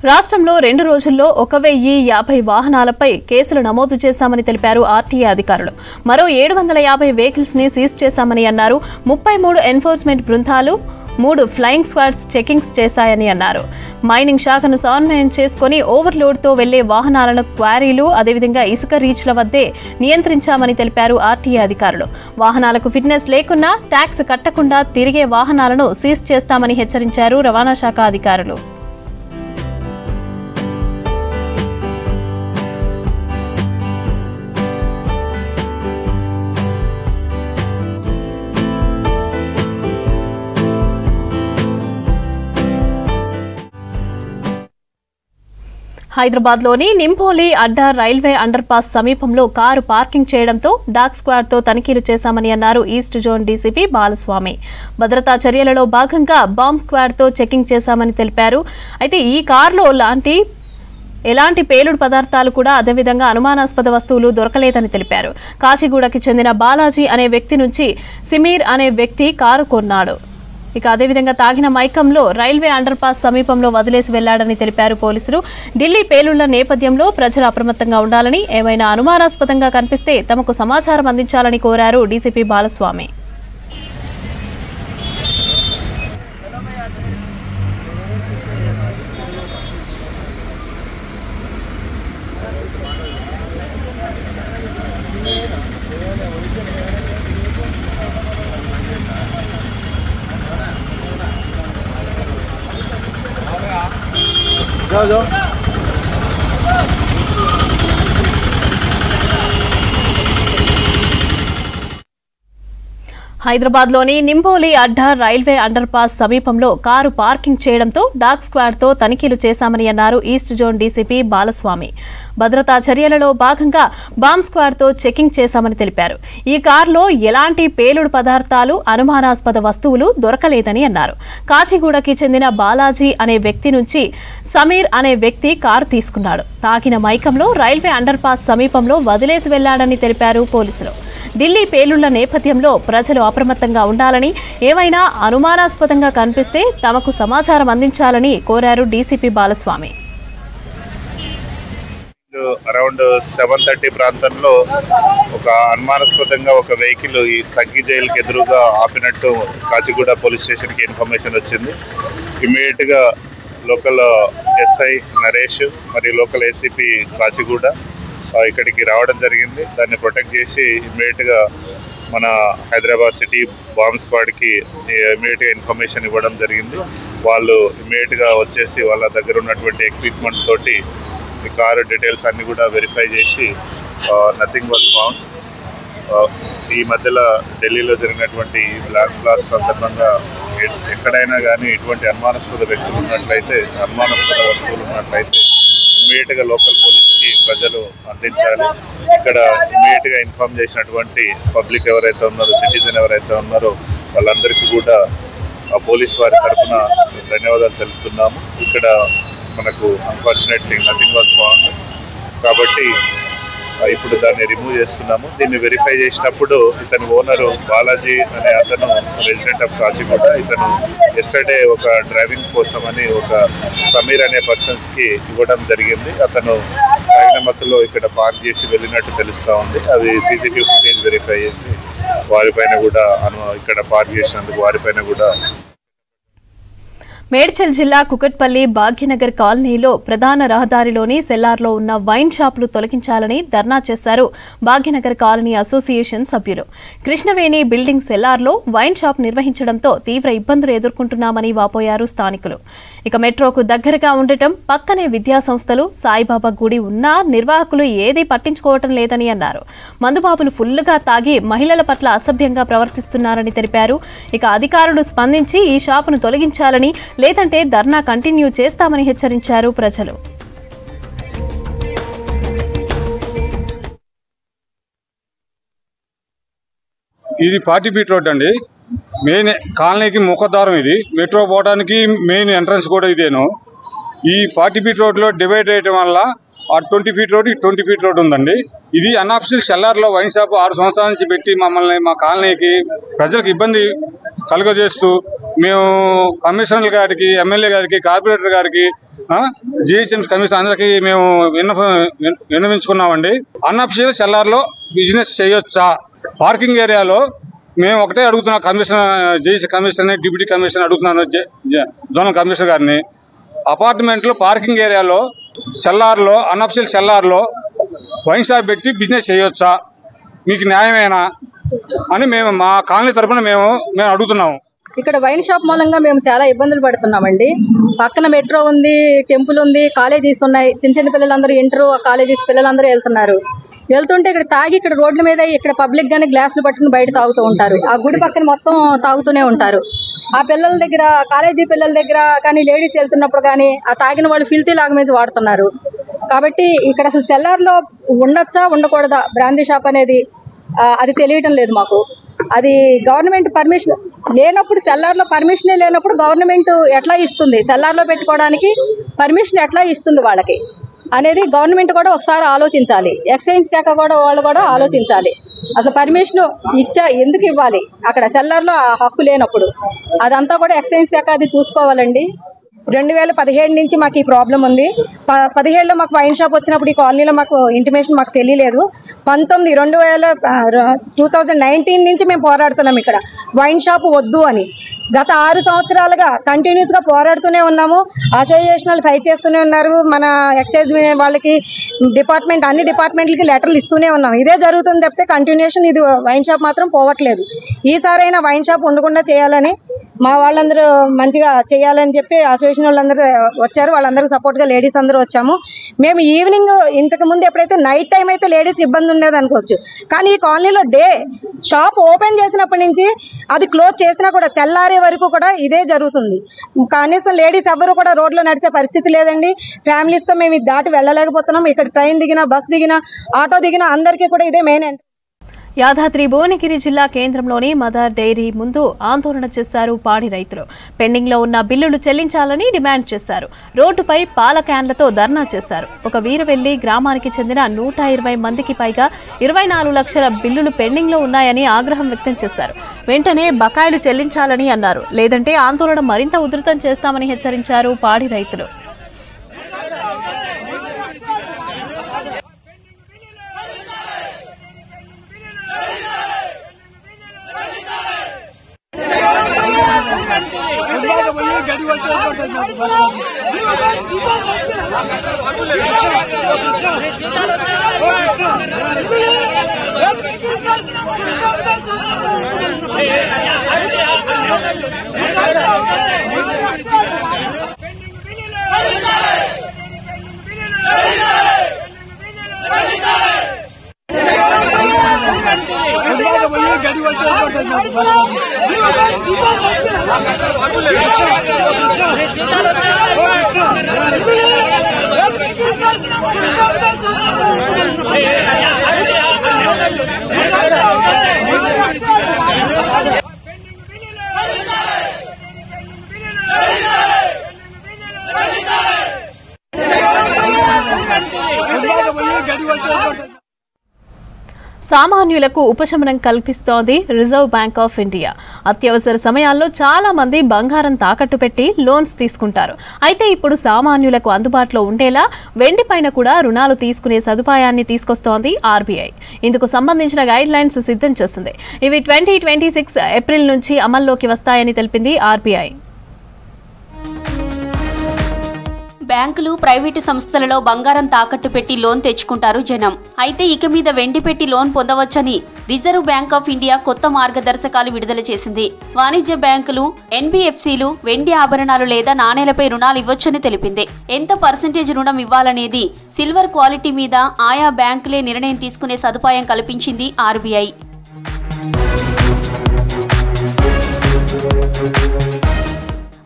A: రాష్ట్రంలో 2 రోజుల్లో 1050 వాహనాలపై కేసులు నమోదు చేశామని తెలిపారు ఆర్టీఏ అధికారులు. మరో 750 వెహికల్స్ ని సీజ్ చేశామని అన్నారు. 33 ఎన్ఫోర్స్మెంట్ బృందాలు, 3 ఫ్లయింగ్ స్క్వాడ్స్ చెకింగ్స్ చేశాయని అన్నారు. మైనింగ్ శాఖను సమన్వయం చేసుకుని ఓవర్లోడ్తో వెళ్లే వాహనాలను క్వారీలు, అదేవిధంగా ఇసుక రీచ్ల వద్దే నియంత్రించామని తెలిపారు ఆర్టీఏ అధికారులు. వాహనాలకు ఫిట్నెస్ లేకున్నా ట్యాక్స్ కట్టకుండా తిరిగే వాహనాలను సీజ్ చేస్తామని హెచ్చరించారు రవాణా శాఖ అధికారులు. హైదరాబాద్లోని నింపోలి అడ్డా రైల్వే అండర్ పాస్ సమీపంలో కారు పార్కింగ్ చేయడంతో డాగ్ స్క్వాడ్తో తనిఖీలు చేశామని అన్నారు ఈస్ట్ జోన్ డీసీపీ బాలస్వామి. భద్రతా చర్యలలో భాగంగా బాంబ్ స్క్వాడ్తో చెకింగ్ చేశామని తెలిపారు. అయితే ఈ కారులో ఎలాంటి పేలుడు పదార్థాలు కూడా, అదేవిధంగా అనుమానాస్పద వస్తువులు దొరకలేదని తెలిపారు. కాచిగూడకి చెందిన బాలాజీ అనే వ్యక్తి నుంచి సమీర్ అనే వ్యక్తి కారు కొన్నాడు. ఇక అదేవిధంగా తాగిన మైకంలో రైల్వే అండర్ పాస్ సమీపంలో వదిలేసి వెళ్లాడని తెలిపారు పోలీసులు. ఢిల్లీ పేలుళ్ల నేపథ్యంలో ప్రజలు అప్రమత్తంగా ఉండాలని, ఏమైనా అనుమానాస్పదంగా కనిపిస్తే తమకు సమాచారం అందించాలని కోరారు డీసీపీ బాలస్వామి.
N: जाओ
A: హైదరాబాద్లోని నింపోలి అడ్డా రైల్వే అండర్ పాస్ సమీపంలో కారు పార్కింగ్ చేయడంతో డాగ్ స్క్వాడ్తో తనిఖీలు చేశామని అన్నారు ఈస్ట్ జోన్ డీసీపీ బాలస్వామి. భద్రతా చర్యలలో భాగంగా బాంబ్ స్క్వాడ్తో చెకింగ్ చేశామని తెలిపారు. ఈ కారులో ఎలాంటి పేలుడు పదార్థాలు, అనుమానాస్పద వస్తువులు దొరకలేదని అన్నారు. కాచిగూడకి చెందిన బాలాజీ అనే వ్యక్తి నుంచి సమీర్ అనే వ్యక్తి కారు తీసుకున్నాడు. తాకిన మైకంలో రైల్వే అండర్ పాస్ సమీపంలో వదిలేసి వెళ్లాడని తెలిపారు పోలీసులు. ఢిల్లీ పేలుళ్ల నేపథ్యంలో ప్రజలు అప్రమత్తంగా ఉండాలని, ఏమైనా అనుమానాస్పదంగా కనిపిస్తే తమకు సమాచారం అందించాలని కోరారు డీసీపీ బాలస్వామి.
O: అరౌండ్ 7:30 ప్రాంతంలో ఒక అనుమానాస్పదంగా ఒక వెహికల్ ఈ తగ్గి జైలుకి ఎదురుగా ఆపినట్టు కాచిగూడ పోలీస్ స్టేషన్కి ఇన్ఫర్మేషన్ వచ్చింది. ఇమీడియట్గా లోకల్ ఎస్ఐ నరేష్ మరియు లోకల్ ఏసీపీ కాచిగూడ ఇక్కడికి రావడం జరిగింది. దాన్ని ప్రొటెక్ట్ చేసి ఇమ్మీడియట్గా మన హైదరాబాద్ సిటీ బాంబ్ స్క్వాడ్కి ఇమ్మీడియట్గా ఇన్ఫర్మేషన్ ఇవ్వడం జరిగింది. వాళ్ళు ఇమ్మీడియట్గా వచ్చేసి వాళ్ళ దగ్గర ఉన్నటువంటి ఎక్విప్మెంట్ తోటి ఈ కారు డీటెయిల్స్ అన్నీ కూడా వెరిఫై చేసి నథింగ్ వాజ్ ఫౌండ్. ఈ మధ్యలో ఢిల్లీలో జరిగినటువంటి బ్లాక్ బ్లాస్ట్ సందర్భంగా ఎక్కడైనా కానీ ఇటువంటి అనుమానాస్పద వ్యక్తులు ఉన్నట్లయితే, అనుమానాస్పద వస్తువులు ఉన్నట్లయితే ఇమ్మీడియట్గా లోకల్ పోలీస్కి ప్రజలు అందించాలి. ఇక్కడ ఇమ్మీడియట్గా ఇన్ఫార్మ్ చేసినటువంటి పబ్లిక్ ఎవరైతే ఉన్నారో, సిటిజన్ ఎవరైతే ఉన్నారో వాళ్ళందరికీ కూడా పోలీస్ వారి తరఫున ధన్యవాదాలు తెలుపుతున్నాము. ఇక్కడ మనకు అన్ఫార్చునేట్లీ నథింగ్ వాజ్ ఫౌండ్ కాబట్టి ఇప్పుడు దాన్ని రిమూవ్ చేస్తున్నాము. దీన్ని వెరిఫై చేసినప్పుడు ఇతని ఓనరు బాలాజీ అనే అతను రెసిడెంట్ ఆఫ్ కాచిగూడ. ఇతను ఎస్టర్డే ఒక డ్రైవింగ్ కోసం అని ఒక సమీర్ అనే పర్సన్స్కి ఇవ్వడం జరిగింది. అతను తాగిన మత్తులో ఇక్కడ పార్క్ చేసి వెళ్ళినట్టు తెలుస్తూ ఉంది. అది సీసీటీవీ ఫుటేజ్ వెరిఫై చేసి వారిపైన కూడా ఇక్కడ పార్క్ చేసినందుకు వారిపైన కూడా.
A: మేడ్చల్ జిల్లా కుకట్పల్లి భాగ్యనగర్ కాలనీలో ప్రధాన రహదారిలోని సెల్లార్లో ఉన్న వైన్ షాపులు తొలగించాలని ధర్నా చేశారు భాగ్యనగర్ కాలనీ అసోసియేషన్ సభ్యులు. కృష్ణవేణి బిల్డింగ్ సెల్లార్లో వైన్ షాప్ నిర్వహించడంతో తీవ్ర ఇబ్బందులు ఎదుర్కొంటున్నామని వాపోయారు స్థానికులు. ఇక మెట్రోకు దగ్గరగా ఉండటం, పక్కనే విద్యాసంస్థలు, సాయిబాబా గుడి ఉన్నా నిర్వాహకులు ఏదీ పట్టించుకోవటం లేదని అన్నారు. మందుబాబులు ఫుల్లుగా తాగి మహిళల పట్ల అసభ్యంగా ప్రవర్తిస్తున్నారని తెలిపారు. ఇక అధికారులు స్పందించి ఈ షాపును తొలగించాలని, లేదంటే ధర్నా కంటిన్యూ చేస్తామని హెచ్చరించారు ప్రజలు.
D: ఇది 40 ఫీట్ రోడ్ అండి. మెయిన్ కాలనీకి ముఖద్వారం. ఇది మెట్రో పోవడానికి మెయిన్ ఎంట్రన్స్ కూడా ఇదేను. ఈ 40 ఫీట్ రోడ్లో డివైడ్ చేయడం వల్ల ఆ 20 ఫీట్ రోడ్ 20 ఫీట్ రోడ్ ఉందండి. ఇది అన్ఆఫిషియల్ సెల్లార్లో వైన్ షాప్ 6 సంవత్సరాల నుంచి పెట్టి మమ్మల్ని, మా కాలనీకి ప్రజలకు ఇబ్బంది కలుగజేస్తూ మేము కమిషనర్ గారికి, ఎమ్మెల్యే గారికి, కార్పొరేటర్ గారికి, జిహెచ్ఎంసీ కమిషనర్ అందరికీ మేము విన్నవించుకున్నామండి. అన్అఫిషియల్ సెల్లార్లో బిజినెస్ చేయొచ్చా? పార్కింగ్ ఏరియాలో మేము ఒకటే అడుగుతున్నాం, commissioner, GH commissioner, deputy commissioner అడుగుతున్నాను, జోనల్ కమిషనర్ గారిని. అపార్ట్మెంట్లో పార్కింగ్ ఏరియాలో సెల్లార్లో, అన్అఫిషియల్ సెల్లార్లో వైన్ షాప్ పెట్టి బిజినెస్ చేయొచ్చా? మీకు న్యాయమేనా అని మేము మా కాలనీ తరఫున మేము అడుగుతున్నాము.
N: ఇక్కడ వైన్ షాప్ మూలంగా మేము చాలా ఇబ్బందులు పడుతున్నామండి. పక్కన మెట్రో ఉంది, టెంపుల్ ఉంది, కాలేజీస్ ఉన్నాయి. చిన్న చిన్న పిల్లలందరూ ఇంటర్ కాలేజీస్ పిల్లలందరూ వెళ్తుంటే ఇక్కడ తాగి ఇక్కడ రోడ్ల మీద ఇక్కడ పబ్లిక్ గానే గ్లాసులు పట్టుకుని బయట తాగుతూ ఉంటారు. ఆ గుడి పక్కన మొత్తం తాగుతూనే ఉంటారు. ఆ పిల్లల దగ్గర, కాలేజీ పిల్లల దగ్గర కానీ, లేడీస్ వెళ్తున్నప్పుడు కానీ ఆ తాగిన వాళ్ళు ఫిల్తీ లాంగ్వేజ్ వాడుతున్నారు. కాబట్టి ఇక్కడ అసలు సెల్లార్లో ఉండొచ్చా ఉండకూడదా బ్రాందీ షాప్ అనేది అది తెలియటం లేదు మాకు. అది గవర్నమెంట్ పర్మిషన్ లేనప్పుడు, సెల్లార్లో పర్మిషనే లేనప్పుడు గవర్నమెంట్ ఎట్లా ఇస్తుంది? సెల్లార్లో పెట్టుకోవడానికి పర్మిషన్ ఎట్లా ఇస్తుంది వాళ్ళకి అనేది గవర్నమెంట్ కూడా ఒకసారి ఆలోచించాలి. ఎక్సైజ్ శాఖ కూడా వాళ్ళు కూడా ఆలోచించాలి. అసలు పర్మిషన్ ఎందుకు ఇవ్వాలి అక్కడ సెల్లార్లో ఆ హక్కు లేనప్పుడు? అదంతా కూడా ఎక్సైజ్ శాఖ అది చూసుకోవాలండి. 2017 నుంచి మాకు ఈ ప్రాబ్లం ఉంది. 17లో మాకు వైన్ షాప్ వచ్చినప్పుడు ఈ కాలనీలో మాకు ఇంటిమేషన్ మాకు తెలియలేదు. 2019 నుంచి మేము పోరాడుతున్నాం ఇక్కడ వైన్ షాప్ వద్దు అని. గత 6 సంవత్సరాలుగా కంటిన్యూస్గా పోరాడుతూనే ఉన్నాము. అసోసియేషన్ వాళ్ళు ఫైట్ చేస్తూనే ఉన్నారు. మన ఎక్సైజ్ వాళ్ళకి అన్ని డిపార్ట్మెంట్లకి లెటర్లు ఇస్తూనే ఉన్నాం. ఇదే జరుగుతుంది తప్పితే కంటిన్యూషన్ ఇది వైన్ షాప్ మాత్రం పోవట్లేదు. ఈసారైనా వైన్ షాప్ ఉండకుండా చేయాలని, మా వాళ్ళందరూ మంచిగా చేయాలని చెప్పి అసోసియేషన్ వాళ్ళందరూ వచ్చారు. వాళ్ళందరికీ సపోర్ట్గా లేడీస్ అందరూ వచ్చాము. మేము ఈవినింగ్, ఇంతకుముందు ఎప్పుడైతే నైట్ టైం అయితే లేడీస్ ఇబ్బంది ఉండేది అనుకోవచ్చు, కానీ ఈ కాలనీలో డే షాప్ ఓపెన్ చేసినప్పటి నుంచి అది క్లోజ్ చేసినా కూడా తెల్లారే వరకు కూడా ఇదే జరుగుతుంది. కనీసం లేడీస్ ఎవరు కూడా రోడ్లో నడిచే పరిస్థితి లేదండి. ఫ్యామిలీస్తో మేము ఇది దాటి వెళ్ళలేకపోతున్నాం. ఇక్కడ ట్రైన్ దిగినా, బస్ దిగినా, ఆటో దిగినా అందరికీ కూడా ఇదే మెయిన్ ఎంట్రీ.
A: యాదాద్రి భువనగిరి జిల్లా కేంద్రంలోని మదర్ డైరీ ముందు ఆందోళన చేశారు పాడి రైతులు. పెండింగ్లో ఉన్న బిల్లులు చెల్లించాలని డిమాండ్ చేశారు. రోడ్డుపై పాల క్యాన్లతో ధర్నా చేశారు. ఒక వీరవెల్లి గ్రామానికి చెందిన 120 మందికి పైగా 24 లక్షల బిల్లులు పెండింగ్లో ఉన్నాయని ఆగ్రహం వ్యక్తం చేశారు. వెంటనే బకాయిలు చెల్లించాలని అన్నారు. లేదంటే ఆందోళన మరింత ఉధృతం చేస్తామని హెచ్చరించారు పాడి రైతులు. సామాన్యులకు ఉపశమనం కల్పిస్తోంది రిజర్వ్ బ్యాంక్ ఆఫ్ ఇండియా. అత్యవసర సమయాల్లో చాలా మంది బంగారం తాకట్టు పెట్టి లోన్స్ తీసుకుంటారు. అయితే ఇప్పుడు సామాన్యులకు అందుబాటులో ఉండేలా వెండిపైన కూడా రుణాలు తీసుకునే సదుపాయాన్ని తీసుకొస్తోంది ఆర్బీఐ. ఇందుకు సంబంధించిన గైడ్ లైన్స్ సిద్ధం చేసింది. ఇవి 2026 ఏప్రిల్ నుంచి అమల్లోకి వస్తాయని తెలిపింది ఆర్బీఐ.
P: బ్యాంకులు, ప్రైవేటు సంస్థలలో బంగారం తాకట్టు పెట్టి లోన్ తెచ్చుకుంటారు జనం. అయితే ఇక మీద వెండి పెట్టి లోన్ పొందవచ్చని రిజర్వ్ బ్యాంక్ ఆఫ్ ఇండియా కొత్త మార్గదర్శకాలు విడుదల చేసింది. వాణిజ్య బ్యాంకులు, ఎన్బిఎఫ్సిలు వెండి ఆభరణాలు లేదా నాణేలపై రుణాలు ఇవ్వొచ్చని తెలిపింది. ఎంత పర్సెంటేజ్ రుణం ఇవ్వాలనేది సిల్వర్ క్వాలిటీ మీద ఆయా బ్యాంకులే నిర్ణయం తీసుకునే సదుపాయం కల్పించింది ఆర్బీఐ.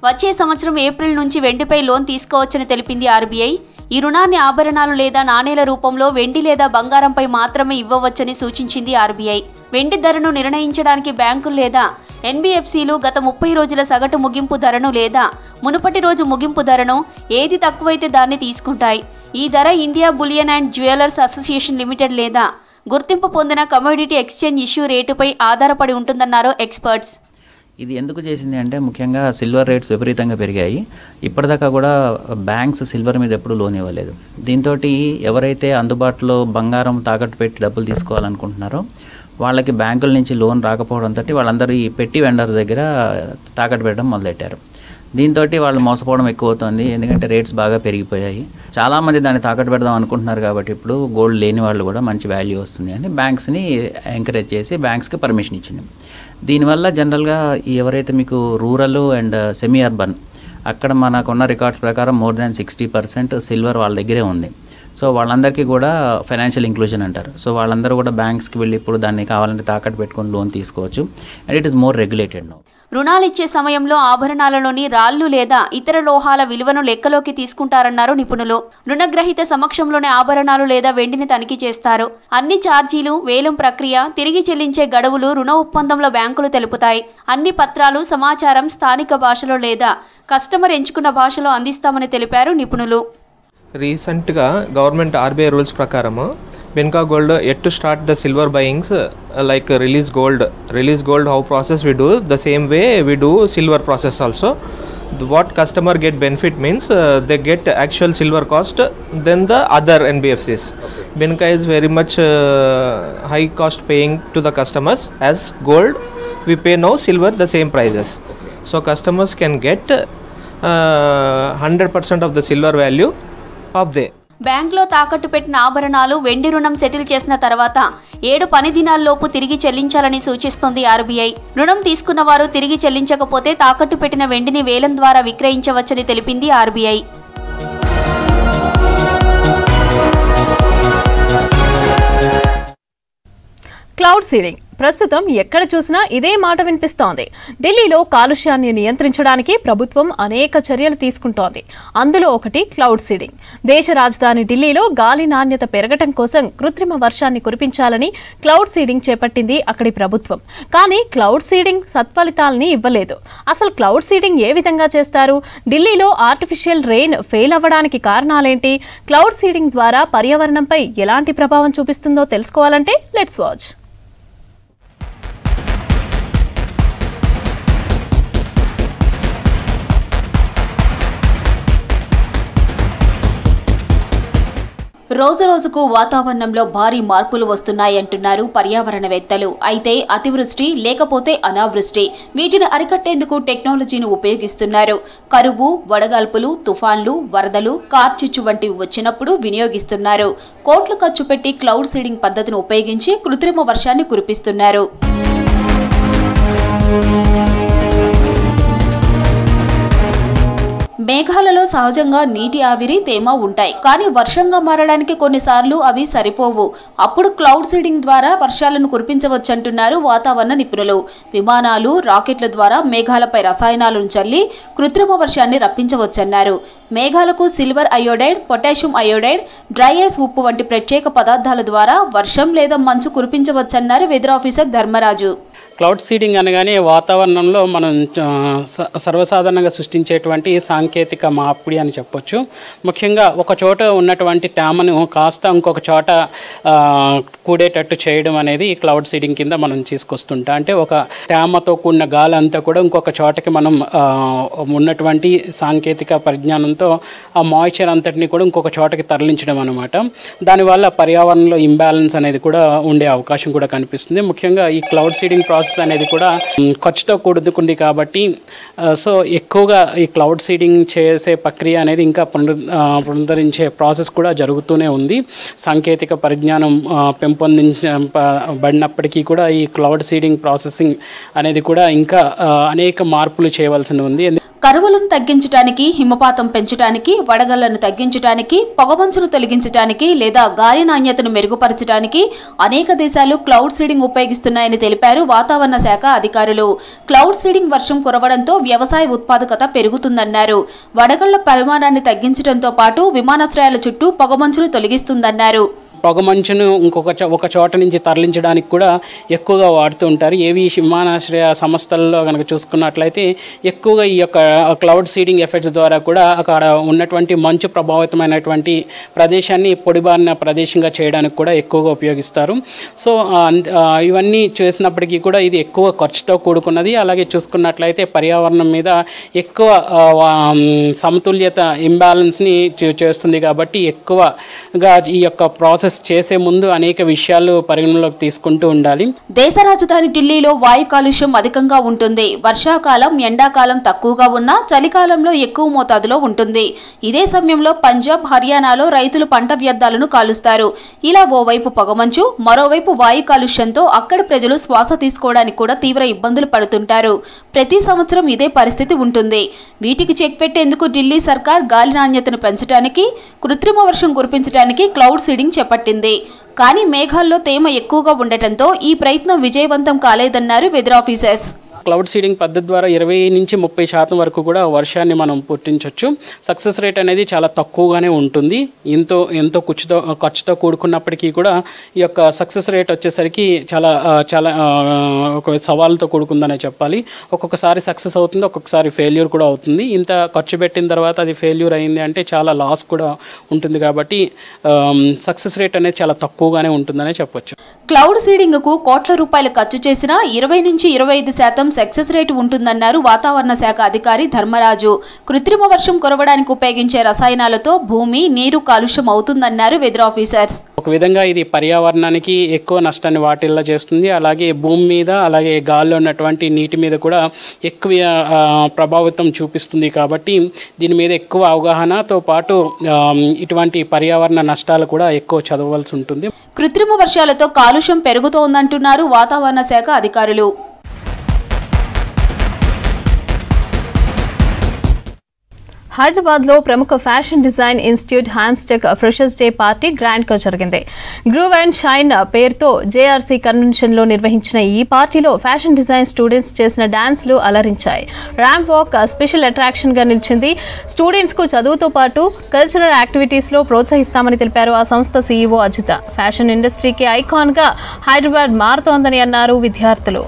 P: వచ్చే సంవత్సరం ఏప్రిల్ నుంచి వెండిపై లోన్ తీసుకోవచ్చని తెలిపింది ఆర్బీఐ. ఈ రుణాన్ని ఆభరణాలు లేదా నాణేల రూపంలో వెండి లేదా బంగారంపై మాత్రమే ఇవ్వవచ్చని సూచించింది ఆర్బీఐ. వెండి ధరను నిర్ణయించడానికి బ్యాంకులు లేదా ఎన్బిఎఫ్సిలు గత 30 రోజుల సగటు ముగింపు ధరను లేదా మునుపటి రోజు ముగింపు ధరను ఏది తక్కువైతే దాన్ని తీసుకుంటాయి. ఈ ధర India bullion and jewellers association limited లేదా గుర్తింపు పొందిన కమోడిటీ ఎక్స్చేంజ్ ఇష్యూ రేటుపై ఆధారపడి ఉంటుందన్నారు ఎక్స్పర్ట్స్.
Q: ఇది ఎందుకు చేసింది అంటే ముఖ్యంగా సిల్వర్ రేట్స్ విపరీతంగా పెరిగాయి. ఇప్పటిదాకా కూడా బ్యాంక్స్ సిల్వర్ మీద ఎప్పుడు లోన్ ఇవ్వలేదు. దీంతో ఎవరైతే అందుబాటులో బంగారం తాకట్టు పెట్టి డబ్బులు తీసుకోవాలనుకుంటున్నారో వాళ్ళకి బ్యాంకుల నుంచి లోన్ రాకపోవడంతో వాళ్ళందరూ ఈ పెట్టి వెండర్ దగ్గర తాకట్టు పెట్టడం మొదలెట్టారు. దీంతో వాళ్ళు మోసపోవడం ఎక్కువ అవుతుంది. ఎందుకంటే రేట్స్ బాగా పెరిగిపోయాయి. చాలామంది దాన్ని తాకట్టు పెడదాం అనుకుంటున్నారు కాబట్టి ఇప్పుడు గోల్డ్ లేని వాళ్ళు కూడా మంచి వాల్యూ వస్తుంది అని బ్యాంక్స్ని ఎంకరేజ్ చేసి బ్యాంక్స్కి పర్మిషన్ ఇచ్చింది. దీనివల్ల జనరల్గా ఎవరైతే మీకు రూరల్ అండ్ సెమీ అర్బన్ అక్కడ మనకున్న రికార్డ్స్ ప్రకారం మోర్ దాన్ 60% సిల్వర్ వాళ్ళ దగ్గరే ఉంది. సో వాళ్ళందరికీ కూడా ఫైనాన్షియల్ ఇంక్లూజన్ అంటారు. సో వాళ్ళందరూ కూడా బ్యాంక్స్కి వెళ్ళి ఇప్పుడు దాన్ని కావాలంటే తాకట్టు పెట్టుకొని లోన్ తీసుకోవచ్చు. And it is more regulated now.
P: రుణాలిచ్చే సమయంలో ఆభరణాలలోని రాళ్లు లేదా ఇతర లోహాల విలువను లెక్కలోకి తీసుకుంటారన్నారు నిపుణులు. రుణగ్రహీత సమక్షంలోనే ఆభరణాలు లేదా వెండిని తనిఖీ చేస్తారు. అన్ని ఛార్జీలు, వేలం ప్రక్రియ, తిరిగి చెల్లించే గడువులు రుణ ఒప్పందంలో బ్యాంకులు తెలుపుతాయి. అన్ని పత్రాలు, సమాచారం స్థానిక భాషలో లేదా కస్టమర్ ఎంచుకున్న భాషలో అందిస్తామని తెలిపారు నిపుణులు.
R: రీసెంట్గా గవర్నమెంట్ ఆర్బీఐ రూల్స్ ప్రకారము Benka Gold yet to start the silver buyings like release gold how process we do the same way we do silver process also. What customer get benefit means they get actual silver cost than the other NBFCs. Benka is very much high cost paying to the customers. As gold we pay now silver the same prices, so customers can get 100% of the silver value of the.
P: బ్యాంక్లో తాకట్టు పెట్టిన ఆభరణాలు, వెండి రుణం settle చేసిన తర్వాత 7 పని దినాల్లోపు తిరిగి చెల్లించాలని సూచిస్తోంది ఆర్బీఐ. రుణం తీసుకున్న వారు తిరిగి చెల్లించకపోతే తాకట్టు పెట్టిన వెండిని వేలం ద్వారా విక్రయించవచ్చని తెలిపింది ఆర్బీఐ.
A: క్లౌడ్ సీడింగ్ ప్రస్తుతం ఎక్కడ చూసినా ఇదే మాట వినిపిస్తోంది. ఢిల్లీలో కాలుష్యాన్ని నియంత్రించడానికి ప్రభుత్వం అనేక చర్యలు తీసుకుంటోంది. అందులో ఒకటి క్లౌడ్ సీడింగ్. దేశ రాజధాని ఢిల్లీలో గాలి నాణ్యత పెరగటం కోసం కృత్రిమ వర్షాన్ని కురిపించాలని క్లౌడ్ సీడింగ్ చేపట్టింది అక్కడి ప్రభుత్వం. కానీ క్లౌడ్ సీడింగ్ సత్ఫలితాలని ఇవ్వలేదు. అసలు క్లౌడ్ సీడింగ్ ఏ విధంగా చేస్తారు? ఢిల్లీలో ఆర్టిఫిషియల్ రెయిన్ ఫెయిల్ అవ్వడానికి కారణాలేంటి? క్లౌడ్ సీడింగ్ ద్వారా పర్యావరణంపై ఎలాంటి ప్రభావం చూపిస్తుందో తెలుసుకోవాలంటే లెట్స్ వాచ్.
B: రోజురోజుకు వాతావరణంలో భారీ మార్పులు వస్తున్నాయంటున్నారు పర్యావరణవేత్తలు. అయితే అతివృష్టి లేకపోతే అనావృష్టి, వీటిని అరికట్టేందుకు టెక్నాలజీని ఉపయోగిస్తున్నారు. కరువు, వడగాల్పులు, తుఫాన్లు, వరదలు, కార్చిచ్చు వంటివి వచ్చినప్పుడు వినియోగిస్తున్నారు. కోట్లు ఖర్చు పెట్టి క్లౌడ్ సీడింగ్ పద్ధతిని ఉపయోగించి కృత్రిమ వర్షాన్ని కురిపిస్తున్నారు. మేఘాలలో సహజంగా నీటి ఆవిరి, తేమ ఉంటాయి. కానీ వర్షంగా మారడానికి కొన్నిసార్లు అవి సరిపోవు. అప్పుడు క్లౌడ్ సీడింగ్ ద్వారా వర్షాలను కురిపించవచ్చంటున్నారు వాతావరణ నిపుణులు. విమానాలు, రాకెట్ల ద్వారా మేఘాలపై రసాయనాలను చల్లి కృత్రిమ వర్షాన్ని రప్పించవచ్చన్నారు. మేఘాలకు silver iodide, potassium iodide, dry ice ఉప్పు వంటి ప్రత్యేక పదార్థాల ద్వారా వర్షం లేదా మంచు కురిపించవచ్చన్నారు weather officer Dharmaraju.
S: Cloud seeding అనగానే వాతావరణంలో మనం సర్వసాధారణంగా సృష్టించేటువంటి సాంకేతిక మార్పిడి అని చెప్పొచ్చు. ముఖ్యంగా ఒక చోట ఉన్నటువంటి తేమను కాస్త ఇంకొక చోట కూడేటట్టు చేయడం అనేది క్లౌడ్ సీడింగ్ కింద మనం తీసుకొస్తుంటాం. అంటే ఒక తేమతో కూడిన గాలి అంతా కూడా ఇంకొక చోటకి మనం ఉన్నటువంటి సాంకేతిక పరిజ్ఞానంతో ఆ మాయిశ్చర్ అంతటిని కూడా ఇంకొక చోటకి తరలించడం అనమాట. దానివల్ల పర్యావరణంలో ఇంబ్యాలెన్స్ అనేది కూడా ఉండే అవకాశం కూడా కనిపిస్తుంది. ముఖ్యంగా ఈ క్లౌడ్ సీడింగ్ ప్రాసెస్ అనేది కూడా ఖర్చుతో కూడుకుంది కాబట్టి సో ఎక్కువగా ఈ క్లౌడ్ సీడింగ్ చేసే ప్రక్రియ అనేది ఇంకా పునరుద్ధరించే ప్రాసెస్ కూడా జరుగుతూనే ఉంది. సాంకేతిక పరిజ్ఞానం పెంపొందించబడినప్పటికీ కూడా ఈ క్లౌడ్ సీడింగ్ ప్రాసెసింగ్ అనేది కూడా ఇంకా అనేక మార్పులు చేయవలసి ఉంది.
B: కరువులను తగ్గించడానికి, హిమపాతం పెంచడానికి, వడగళ్లను తగ్గించడానికి, పొగమంచును తొలగించడానికి లేదా గాలి నాణ్యతను మెరుగుపరచడానికి అనేక దేశాలు క్లౌడ్ సీడింగ్ ఉపయోగిస్తున్నాయని తెలిపారు వాతావరణ శాఖ అధికారులు. క్లౌడ్ సీడింగ్ వర్షం కురవడంతో వ్యవసాయ ఉత్పాదకత పెరుగుతుందన్నారు. వడగళ్ల పరిమాణాన్ని తగ్గించడంతో పాటు విమానాశ్రయాల చుట్టూ పొగమంచును తొలగిస్తుందన్నారు.
S: పొగమంచును ఒక చోట నుంచి తరలించడానికి కూడా ఎక్కువగా వాడుతూ ఉంటారు. ఏవి విమానాశ్రయ సంస్థల్లో కనుక చూసుకున్నట్లయితే ఎక్కువగా ఈ యొక్క క్లౌడ్ సీడింగ్ ఎఫెక్ట్స్ ద్వారా కూడా అక్కడ ఉన్నటువంటి మంచు ప్రభావితమైనటువంటి ప్రదేశాన్ని పొడిబారిన ప్రదేశంగా చేయడానికి కూడా ఎక్కువగా ఉపయోగిస్తారు. సో ఇవన్నీ చేసినప్పటికీ కూడా ఇది ఎక్కువ ఖర్చుతో కూడుకున్నది. అలాగే చూసుకున్నట్లయితే పర్యావరణం మీద ఎక్కువ సమతుల్యత ఇంబ్యాలెన్స్ని చేస్తుంది. కాబట్టి ఎక్కువగా ఈ యొక్క ప్రాసెస్ చేసే ముందు అనేక విషయాలు పరిగణలోకి తీసుకుంటూ ఉండాలి.
B: దేశ రాజధాని ఢిల్లీలో వాయు కాలుష్యం అధికంగా ఉంటుంది. వర్షాకాలం, ఎండాకాలం తక్కువగా ఉన్నా చలికాలంలో ఎక్కువ మోతాదులో ఉంటుంది. ఇదే సమయంలో పంజాబ్, హర్యానాలో రైతులు పంట వ్యర్థాలను కాలుస్తారు. ఇలా ఓవైపు పొగమంచు, మరోవైపు వాయు కాలుష్యంతో అక్కడి ప్రజలు శ్వాస తీసుకోవడానికి కూడా తీవ్ర ఇబ్బందులు పడుతుంటారు. ప్రతి సంవత్సరం ఇదే పరిస్థితి ఉంటుంది. వీటికి చెక్ పెట్టేందుకు ఢిల్లీ సర్కార్ గాలి నాణ్యతను పెంచడానికి, కృత్రిమ వర్షం కురిపించడానికి క్లౌడ్ సీడింగ్ చేపట్టింది. కానీ మేఘాల్లో తేమ ఎక్కువగా ఉండటంతో ఈ ప్రయత్నం విజయవంతం కాలేదన్నారు వెదర్ ఆఫీసర్స్.
S: క్లౌడ్ సీడింగ్ పద్ధతి ద్వారా 20 నుంచి 30% వరకు కూడా వర్షాన్ని మనం పుట్టించవచ్చు. సక్సెస్ రేట్ అనేది చాలా తక్కువగానే ఉంటుంది. ఎంతో ఖర్చుతో కూడుకున్నప్పటికీ కూడా ఈ యొక్క సక్సెస్ రేట్ వచ్చేసరికి చాలా ఒక సవాలుతో కూడుకుందనే చెప్పాలి. ఒక్కొక్కసారి సక్సెస్ అవుతుంది, ఒక్కొక్కసారి ఫెయిల్యూర్ కూడా అవుతుంది. ఇంత ఖర్చు పెట్టిన తర్వాత అది ఫెయిల్యూర్ అయింది అంటే చాలా లాస్ కూడా ఉంటుంది. కాబట్టి సక్సెస్ రేట్ అనేది చాలా తక్కువగానే ఉంటుందనే చెప్పొచ్చు.
B: క్లౌడ్ సీడింగ్ కు కోట్ల రూపాయలు ఖర్చు చేసినా 20 నుంచి 25% సక్సెస్ రేటు ఉంటుందన్నారు వాతావరణ శాఖ అధికారి ధర్మరాజు. కృత్రిమ వర్షం కురవడానికి ఉపయోగించే రసాయనాలతో భూమి, నీరు కాలుష్యం అవుతుందన్నారు వెదర్ ఆఫీసర్స్.
S: ఒక విధంగా ఇది పర్యావరణానికి ఎక్కువ నష్టాన్ని వాటిల్లా చేస్తుంది. అలాగే భూమి మీద, అలాగే గాల్లో ఉన్నటువంటి నీటి మీద కూడా ఎక్కువ ప్రభావితం చూపిస్తుంది. కాబట్టి దీని మీద ఎక్కువ అవగాహనతో పాటు ఇటువంటి పర్యావరణ నష్టాలు కూడా ఎక్కువ చదవవలసి ఉంటుంది.
B: కృత్రిమ వర్షాలతో కాలుష్యం పెరుగుతోందంటున్నారు వాతావరణ శాఖ అధికారులు.
A: హైదరాబాద్లో ప్రముఖ fashion design institute Hamstech freshers day party గ్రాండ్గా జరిగింది. గ్రూవ్ అండ్ షైన్ పేరుతో జేఆర్సీ కన్వెన్షన్లో నిర్వహించిన ఈ పార్టీలో ఫ్యాషన్ డిజైన్ స్టూడెంట్స్ చేసిన డాన్స్లు అలరించాయి. ర్యాంప్ వాక్ స్పెషల్ అట్రాక్షన్గా నిలిచింది. స్టూడెంట్స్కు చదువుతో పాటు కల్చరల్ యాక్టివిటీస్లో ప్రోత్సహిస్తామని తెలిపారు ఆ సంస్థ సీఈఓ అజిత. ఫ్యాషన్ ఇండస్ట్రీకి ఐకాన్గా హైదరాబాద్ మారుతోందని అన్నారు విద్యార్థులు.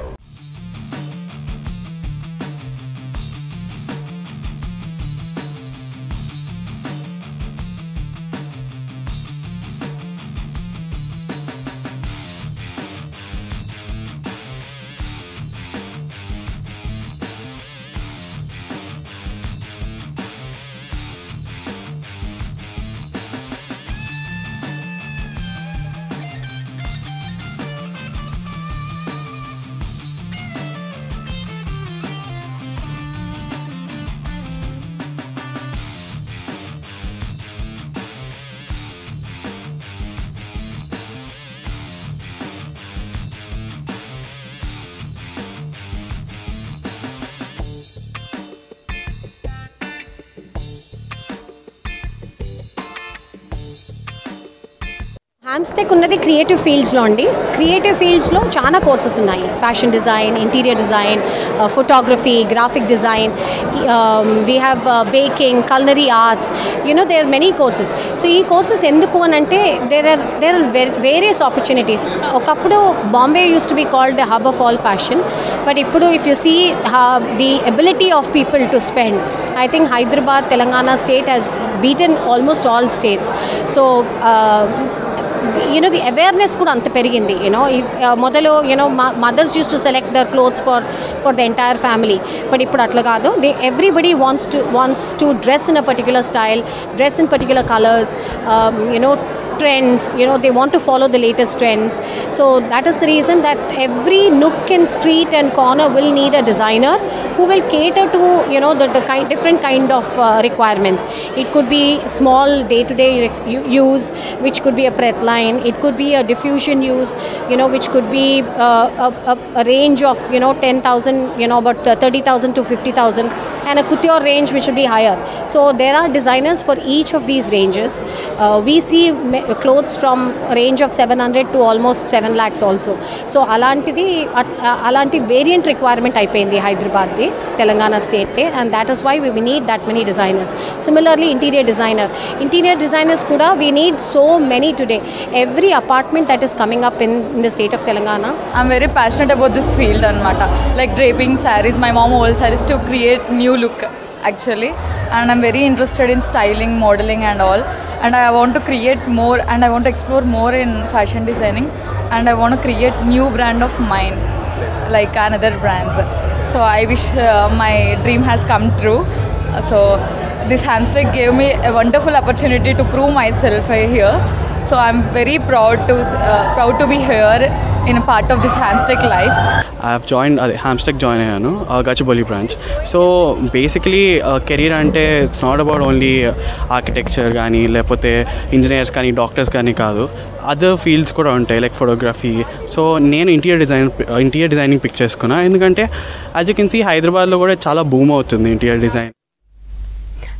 T: హామ్స్టెక్ ఉన్నది క్రియేటివ్ ఫీల్డ్స్లో అండి. క్రియేటివ్ ఫీల్డ్స్లో చాలా కోర్సెస్ ఉన్నాయి. Fashion design, interior design, photography, graphic design, we have baking, culinary arts, there are many courses. So ఈ కోర్సెస్ ఎందుకు అని అంటే there are various opportunities. ఒకప్పుడు Bombay used to be called the hub of all fashion, but ఇప్పుడు if you see the ability of people to spend, I think Hyderabad, Telangana state has beaten almost all states. So the awareness kuda anta perigindi. Modalo mothers used to select their clothes for the entire family, but ippudu atla kaadu. Everybody wants to dress in a particular style, dress in particular colors, trends, they want to follow the latest trends. So that is the reason that every nook and street and corner will need a designer who will cater to the different kind of requirements. It could be small day-to-day use, which could be a breadth line. It could be a diffusion use, which could be a range of 10,000, about 30,000 to 50,000, and a couture range which will be higher. So there are designers for each of these ranges. We see clothes from a range of 700 to almost 7 lakhs also. So alanti variant requirement అయిపోయింది Hyderabad the, Telangana state they, and that is why we need that many designers. Similarly interior designers kuda we need so many today. Every apartment that is coming up in the state of Telangana.
U: I'm very passionate about this field anamata, like draping sarees, my mom wore sarees to create new look actually, and I'm very interested in styling, modeling and all, and I want to create more and I want to explore more in fashion designing, and I want to create new brand of mine like another brands. So I wish my dream has come true. So this Hamstech gave me a wonderful opportunity to prove myself here. So I'm very proud to be here in a part of this Hamstech life.
V: I have joined Hamstech join ayanu Gachibowli branch. So basically career ante it's not about only architecture gaani lepothe engineers gaani doctors gaani kaadu, other fields kuda untayi like photography. So nenu interior designing pick cheskuna endukante as you can see Hyderabad lo kuda chaala boom avutundi interior design.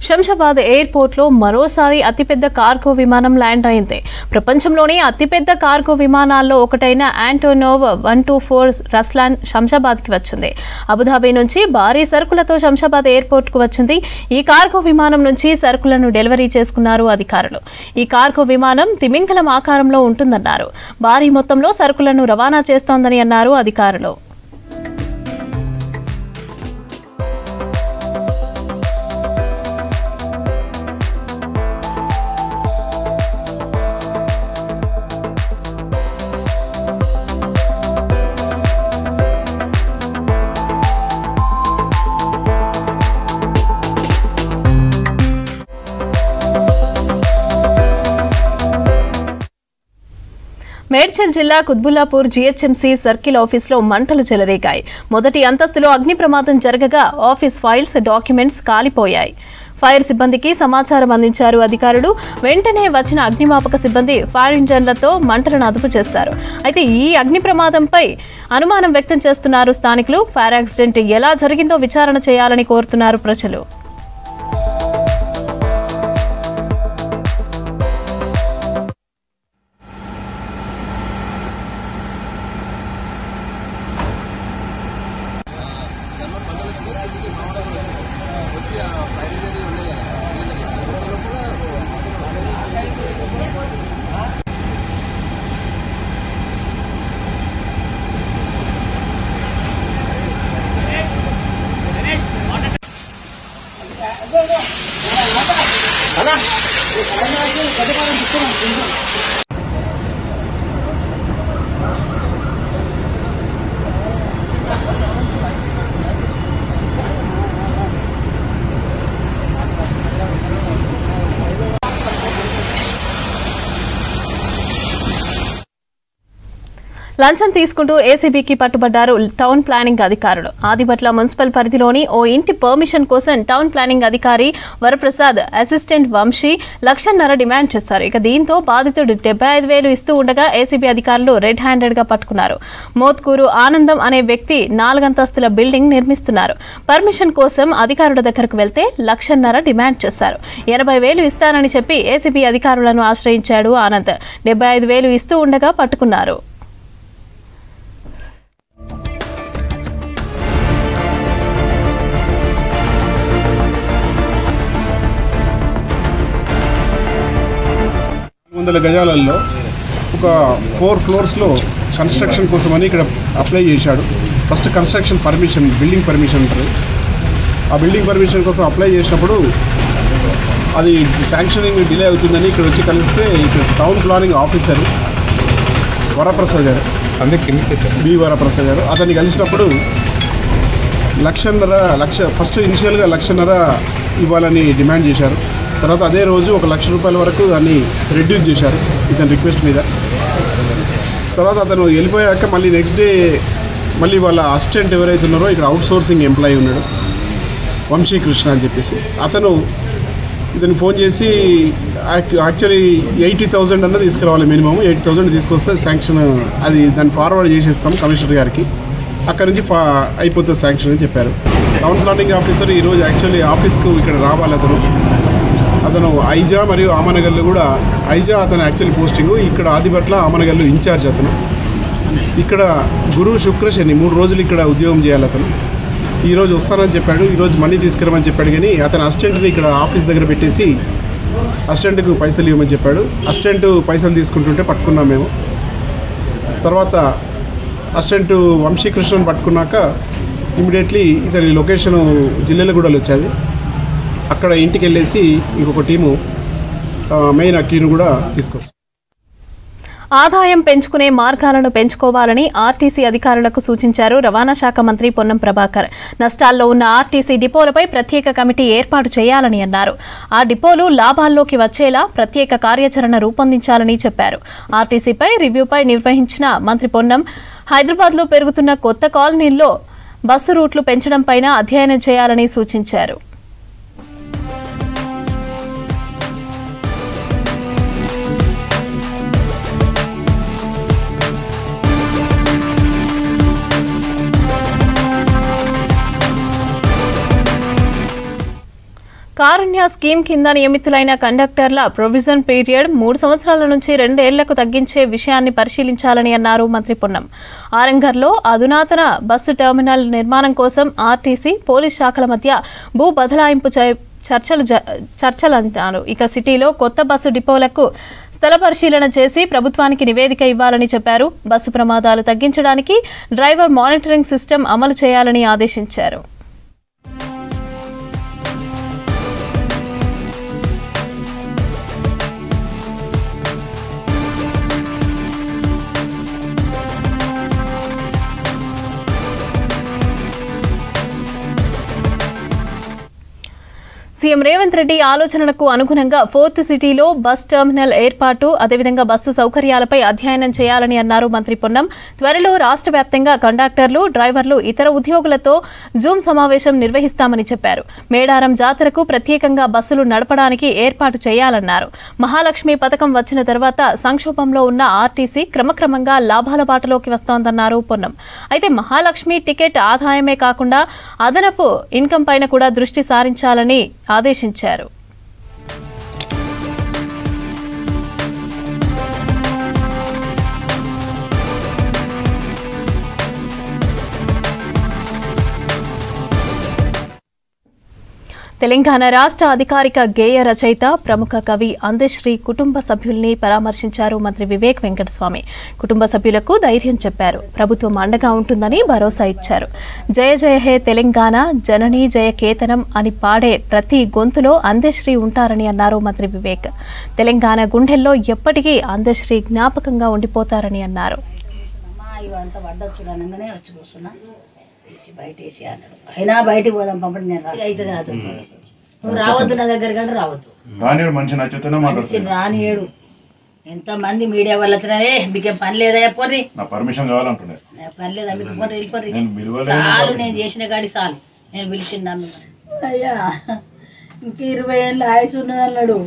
A: Shamshabad ఎయిర్పోర్ట్లో మరోసారి అతిపెద్ద cargo విమానం land అయింది. ప్రపంచంలోనే అతిపెద్ద cargo విమానాల్లో ఒకటైన Antonov 124 రస్లాన్ శంషాబాద్కి వచ్చింది. అబుదాబి నుంచి భారీ సరుకులతో శంషాబాద్ ఎయిర్పోర్ట్కు వచ్చింది. ఈ కార్గో విమానం నుంచి సరుకులను డెలివరీ చేసుకున్నారు అధికారులు. ఈ కార్గో విమానం తిమింగలం ఆకారంలో ఉంటుందన్నారు. భారీ మొత్తంలో సరుకులను రవాణా చేస్తోందని అన్నారు అధికారులు. మేడ్చల్ జిల్లా కుత్బుల్లాపూర్ జీహెచ్ఎంసీ సర్కిల్ ఆఫీసులో మంటలు చెలరేగాయి. మొదటి అంతస్తులో అగ్ని ప్రమాదం జరగగా ఆఫీస్ ఫైల్స్, డాక్యుమెంట్స్ కాలిపోయాయి. ఫైర్ సిబ్బందికి సమాచారం అందించారు అధికారులు. వెంటనే వచ్చిన అగ్నిమాపక సిబ్బంది ఫైర్ ఇంజన్లతో మంటలను అదుపు చేశారు. అయితే ఈ అగ్ని ప్రమాదంపై అనుమానం వ్యక్తం చేస్తున్నారు స్థానికులు. ఫైర్ యాక్సిడెంట్ ఎలా జరిగిందో విచారణ చేయాలని కోరుతున్నారు ప్రజలు. లంచం తీసుకుంటూ ఏసీబీకి పట్టుబడ్డారు టౌన్ ప్లానింగ్ అధికారులు. ఆదిబట్ల మున్సిపల్ పరిధిలోని ఓ ఇంటి పర్మిషన్ కోసం టౌన్ ప్లానింగ్ అధికారి వరప్రసాద్ అసిస్టెంట్ వంశీ 1.5 లక్షలు డిమాండ్ చేశారు. ఇక దీంతో బాధితుడు 75,000 ఇస్తూ ఉండగా ఏసీబీ అధికారులు రెడ్ హ్యాండెడ్ గా పట్టుకున్నారు. మోత్కూరు ఆనందం అనే వ్యక్తి 4 అంతస్తుల బిల్డింగ్ నిర్మిస్తున్నారు. పర్మిషన్ కోసం అధికారుల దగ్గరకు వెళ్తే 1.5 లక్షలు డిమాండ్ చేశారు. 80,000 ఇస్తానని చెప్పి ఏసీబీ అధికారులను ఆశ్రయించాడు ఆనంద్. 75,000 ఇస్తూ ఉండగా పట్టుకున్నారు.
C: గజాలలో ఒక 4 ఫ్లోర్స్లో కన్స్ట్రక్షన్ కోసమని ఇక్కడ అప్లై చేశాడు. First construction permission, building permission ఉంటుంది. ఆ బిల్డింగ్ పర్మిషన్ కోసం అప్లై చేసినప్పుడు అది శాంక్షనింగ్ డిలే అవుతుందని ఇక్కడ వచ్చి కలిస్తే ఇక్కడ టౌన్ ప్లానింగ్ ఆఫీసర్ వరప్రసాద్ గారు, బి వరప్రసాద్ గారు, అతన్ని కలిసినప్పుడు 1.5 లక్ష ఫస్ట్ ఇనిషియల్గా 1.5 లక్షలు ఇవ్వాలని డిమాండ్ చేశారు. తర్వాత అదే రోజు 1 లక్ష రూపాయల వరకు దాన్ని రెడ్యూస్ చేశారు ఇతని రిక్వెస్ట్ మీద. తర్వాత అతను వెళ్ళిపోయాక మళ్ళీ నెక్స్ట్ డే మళ్ళీ వాళ్ళ అసిస్టెంట్ ఎవరైతే ఉన్నారో ఇక్కడ అవుట్ సోర్సింగ్ ఎంప్లాయీ ఉన్నాడు వంశీకృష్ణ అని చెప్పేసి, అతను ఇతను ఫోన్ చేసి యాక్చువల్లీ 80,000 అన్నది తీసుకురావాలి, మినిమం 80,000 తీసుకొస్తే శాంక్షన్ అది దాన్ని ఫార్వర్డ్ చేసేస్తాం కమిషనర్ గారికి, అక్కడ నుంచి అయిపోతుంది శాంక్షన్ అని చెప్పారు. టౌన్ ప్లానింగ్ ఆఫీసర్ ఈరోజు యాక్చువల్లీ ఆఫీస్కు ఇక్కడ రావాలి. అతను ఐజా మరియు ఆమనగల్లు కూడా, ఐజా అతను యాక్చువల్లీ పోస్టింగ్ ఇక్కడ ఆదిబట్ల, ఆమనగల్లు ఇన్ఛార్జ్ అతను. ఇక్కడ గురు శుక్ర శని 3 రోజులు ఇక్కడ ఉద్యోగం చేయాలి అతను. ఈరోజు వస్తానని చెప్పాడు, ఈరోజు మనీ తీసుకురమని చెప్పాడు. కానీ అతను అసిస్టెంట్ని ఇక్కడ ఆఫీస్ దగ్గర పెట్టేసి అసిస్టెంట్కు పైసలు ఇవ్వమని చెప్పాడు. అసిస్టెంట్ పైసలు తీసుకుంటుంటే పట్టుకున్నాం మేము. తర్వాత అసిస్టెంట్ వంశీకృష్ణను పట్టుకున్నాక ఇమీడియట్లీ ఇతని లొకేషను జిల్లెలగూడలో వచ్చేది. అక్కడ ఇంటికి వెళ్ళేసి ఇంకొక టీము మెయిన్ అక్కీను కూడా తీసుకొచ్చారు.
A: ఆదాయం పెంచుకునే మార్గాలను పెంచుకోవాలని ఆర్టీసీ అధికారులకు సూచించారు రవాణా శాఖ మంత్రి పొన్నం ప్రభాకర్. నష్టాల్లో ఉన్న ఆర్టీసీ డిపోలపై ప్రత్యేక కమిటీ ఏర్పాటు చేయాలని అన్నారు. ఆ డిపోలు లాభాల్లోకి వచ్చేలా ప్రత్యేక కార్యాచరణ రూపొందించాలని చెప్పారు. ఆర్టీసీపై రివ్యూపై నిర్వహించిన మంత్రి పొన్నం హైదరాబాద్లో పెరుగుతున్న కొత్త కాలనీల్లో బస్సు రూట్లు పెంచడంపైన అధ్యయనం చేయాలని సూచించారు. కారుణ్య స్కీమ్ కింద నియమితులైన కండక్టర్ల ప్రొవిజన్ పీరియడ్ 3 సంవత్సరాల నుంచి 2 ఏళ్లకు తగ్గించే విషయాన్ని పరిశీలించాలని అన్నారు మంత్రి పొన్నం. ఆరంగర్లో అధునాతన బస్సు టెర్మినల్ నిర్మాణం కోసం ఆర్టీసీ, పోలీస్ శాఖల మధ్య భూ బదలాయింపు చర్చలు అంటారు. ఇక సిటీలో కొత్త బస్సు డిపోలకు స్థల పరిశీలన చేసి ప్రభుత్వానికి నివేదిక ఇవ్వాలని చెప్పారు. బస్సు ప్రమాదాలు తగ్గించడానికి డ్రైవర్ మానిటరింగ్ సిస్టమ్ అమలు చేయాలని ఆదేశించారు. సీఎం రేవంత్ రెడ్డి ఆలోచనలకు అనుగుణంగా 4th సిటీలో బస్ టెర్మినల్ ఏర్పాటు, అదేవిధంగా బస్సు సౌకర్యాలపై అధ్యయనం చేయాలని అన్నారు మంత్రి పొన్నం. త్వరలో రాష్ట్ర వ్యాప్తంగా కండక్టర్లు, డ్రైవర్లు, ఇతర ఉద్యోగులతో జూమ్ సమావేశం నిర్వహిస్తామని చెప్పారు. మేడారం జాతరకు ప్రత్యేకంగా బస్సులు నడపడానికి ఏర్పాటు చేయాలన్నారు. మహాలక్ష్మి పథకం వచ్చిన తర్వాత సంక్షోభంలో ఉన్న ఆర్టీసీ క్రమక్రమంగా లాభాల బాటలోకి వస్తోందన్నారు పొన్నం. అయితే మహాలక్ష్మి టికెట్ ఆదాయమే కాకుండా అదనపు ఇన్కమ్ పైన కూడా దృష్టి సారించాలని ఆదేశించారు. తెలంగాణ రాష్ట్ర అధికారిక గేయ రచయిత, ప్రముఖ కవి అందశ్రీ కుటుంబ సభ్యుల్ని పరామర్శించారు మంత్రి వివేక్ వెంకటస్వామి. కుటుంబ సభ్యులకు ధైర్యం చెప్పారు. ప్రభుత్వం అండగా ఉంటుందని భరోసా ఇచ్చారు. జయ జయ హే తెలంగాణ, జననీ జయ కేతనం అని పాడే ప్రతి గొంతులో అందశ్రీ ఉంటారని అన్నారు మంత్రి వివేక్. తెలంగాణ గుండెల్లో ఎప్పటికీ అందశ్రీ జ్ఞాపకంగా ఉండిపోతారని అన్నారు.
E: అయినా బయటికి పోదాం పంపండి, నేను అవుతుంది నాతో. నువ్వు రావద్దు నా దగ్గర కంటే రావద్దు,
J: రానియడు మంచి నచ్చుతున్నా
E: రానియడు. ఎంతమంది మీడియా వాళ్ళు వచ్చినారే మీకేం పని లేదా పోర్రి
J: నా పర్మిషన్ కావాలంటున్నా
E: పని లేదా మీకు పోర్రి వెళ్ళిపోర్రి
J: నేను పిలవలేదు.
E: చాలు నేను చేసిన కాడి చాలు నేను పిలిచింది అయ్యా ఇంక 20 ఏళ్ళ ఆయుష్ ఉన్నది అన్నాడు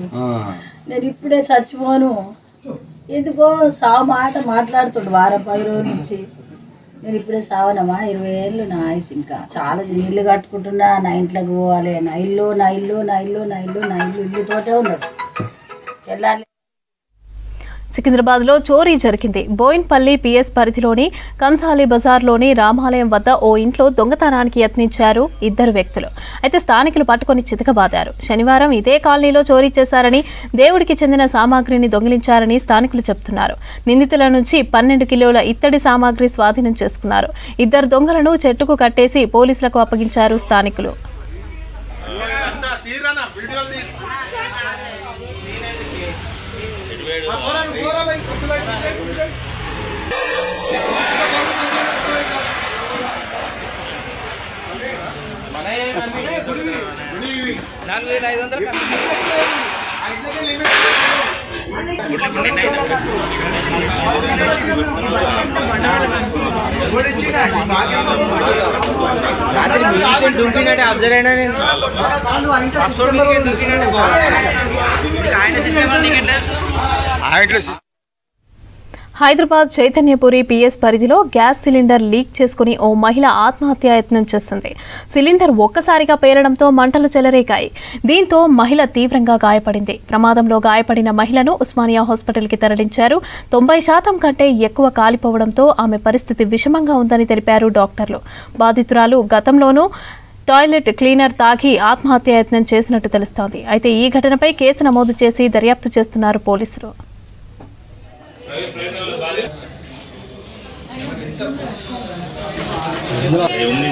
E: నేను ఇప్పుడే చచ్చిపోను ఎందుకో సావు మాట మాట్లాడుతుండు వారం 10 రోజుల నుంచి నేను ఇప్పుడే సావనమ్మా 20 ఏళ్ళు నా ఆయుష్ ఇంకా చాలా నీళ్ళు కట్టుకుంటున్నా నా ఇంట్లోకి పోవాలి నా ఇల్లుతోటే ఉన్నాడు చెల్లాలి.
A: సికింద్రాబాద్లో చోరీ జరిగింది. బోయిన్పల్లి పిఎస్ పరిధిలోని కంసాలి బజార్లోని రామాలయం వద్ద ఓ ఇంట్లో దొంగతనానికి యత్నించారు 2 వ్యక్తులు. అయితే స్థానికులు పట్టుకొని చితకబాదారు. శనివారం ఇదే కాలనీలో చోరీ చేశారని, దేవుడికి చెందిన సామాగ్రిని దొంగిలించారని స్థానికులు చెబుతున్నారు. నిందితుల నుంచి 12 కిలోల ఇత్తడి సామాగ్రి స్వాధీనం చేసుకున్నారు. 2 దొంగలను చెట్టుకు కట్టేసి పోలీసులకు అప్పగించారు స్థానికులు. హైదరాబాద్ చైతన్యపురి పిఎస్ పరిధిలో గ్యాస్ సిలిండర్ లీక్ చేసుకుని ఓ మహిళ ఆత్మహత్యాయత్నం చేసింది. సిలిండర్ ఒక్కసారిగా పేలడంతో మంటలు చెలరేగాయి. దీంతో మహిళ తీవ్రంగా గాయపడింది. ప్రమాదంలో గాయపడిన మహిళను ఉస్మానియా హాస్పిటల్కి తరలించారు. 90% కంటే ఎక్కువ కాలిపోవడంతో ఆమె పరిస్థితి విషమంగా ఉందని తెలిపారు డాక్టర్లు. బాధితురాలు గతంలోనూ టాయిలెట్ క్లీనర్ తాగి ఆత్మహత్యాయత్నం చేసినట్టు తెలుస్తోంది. అయితే ఈ ఘటనపై కేసు నమోదు చేసి దర్యాప్తు చేస్తున్నారు పోలీసులు.
O: ఏముంది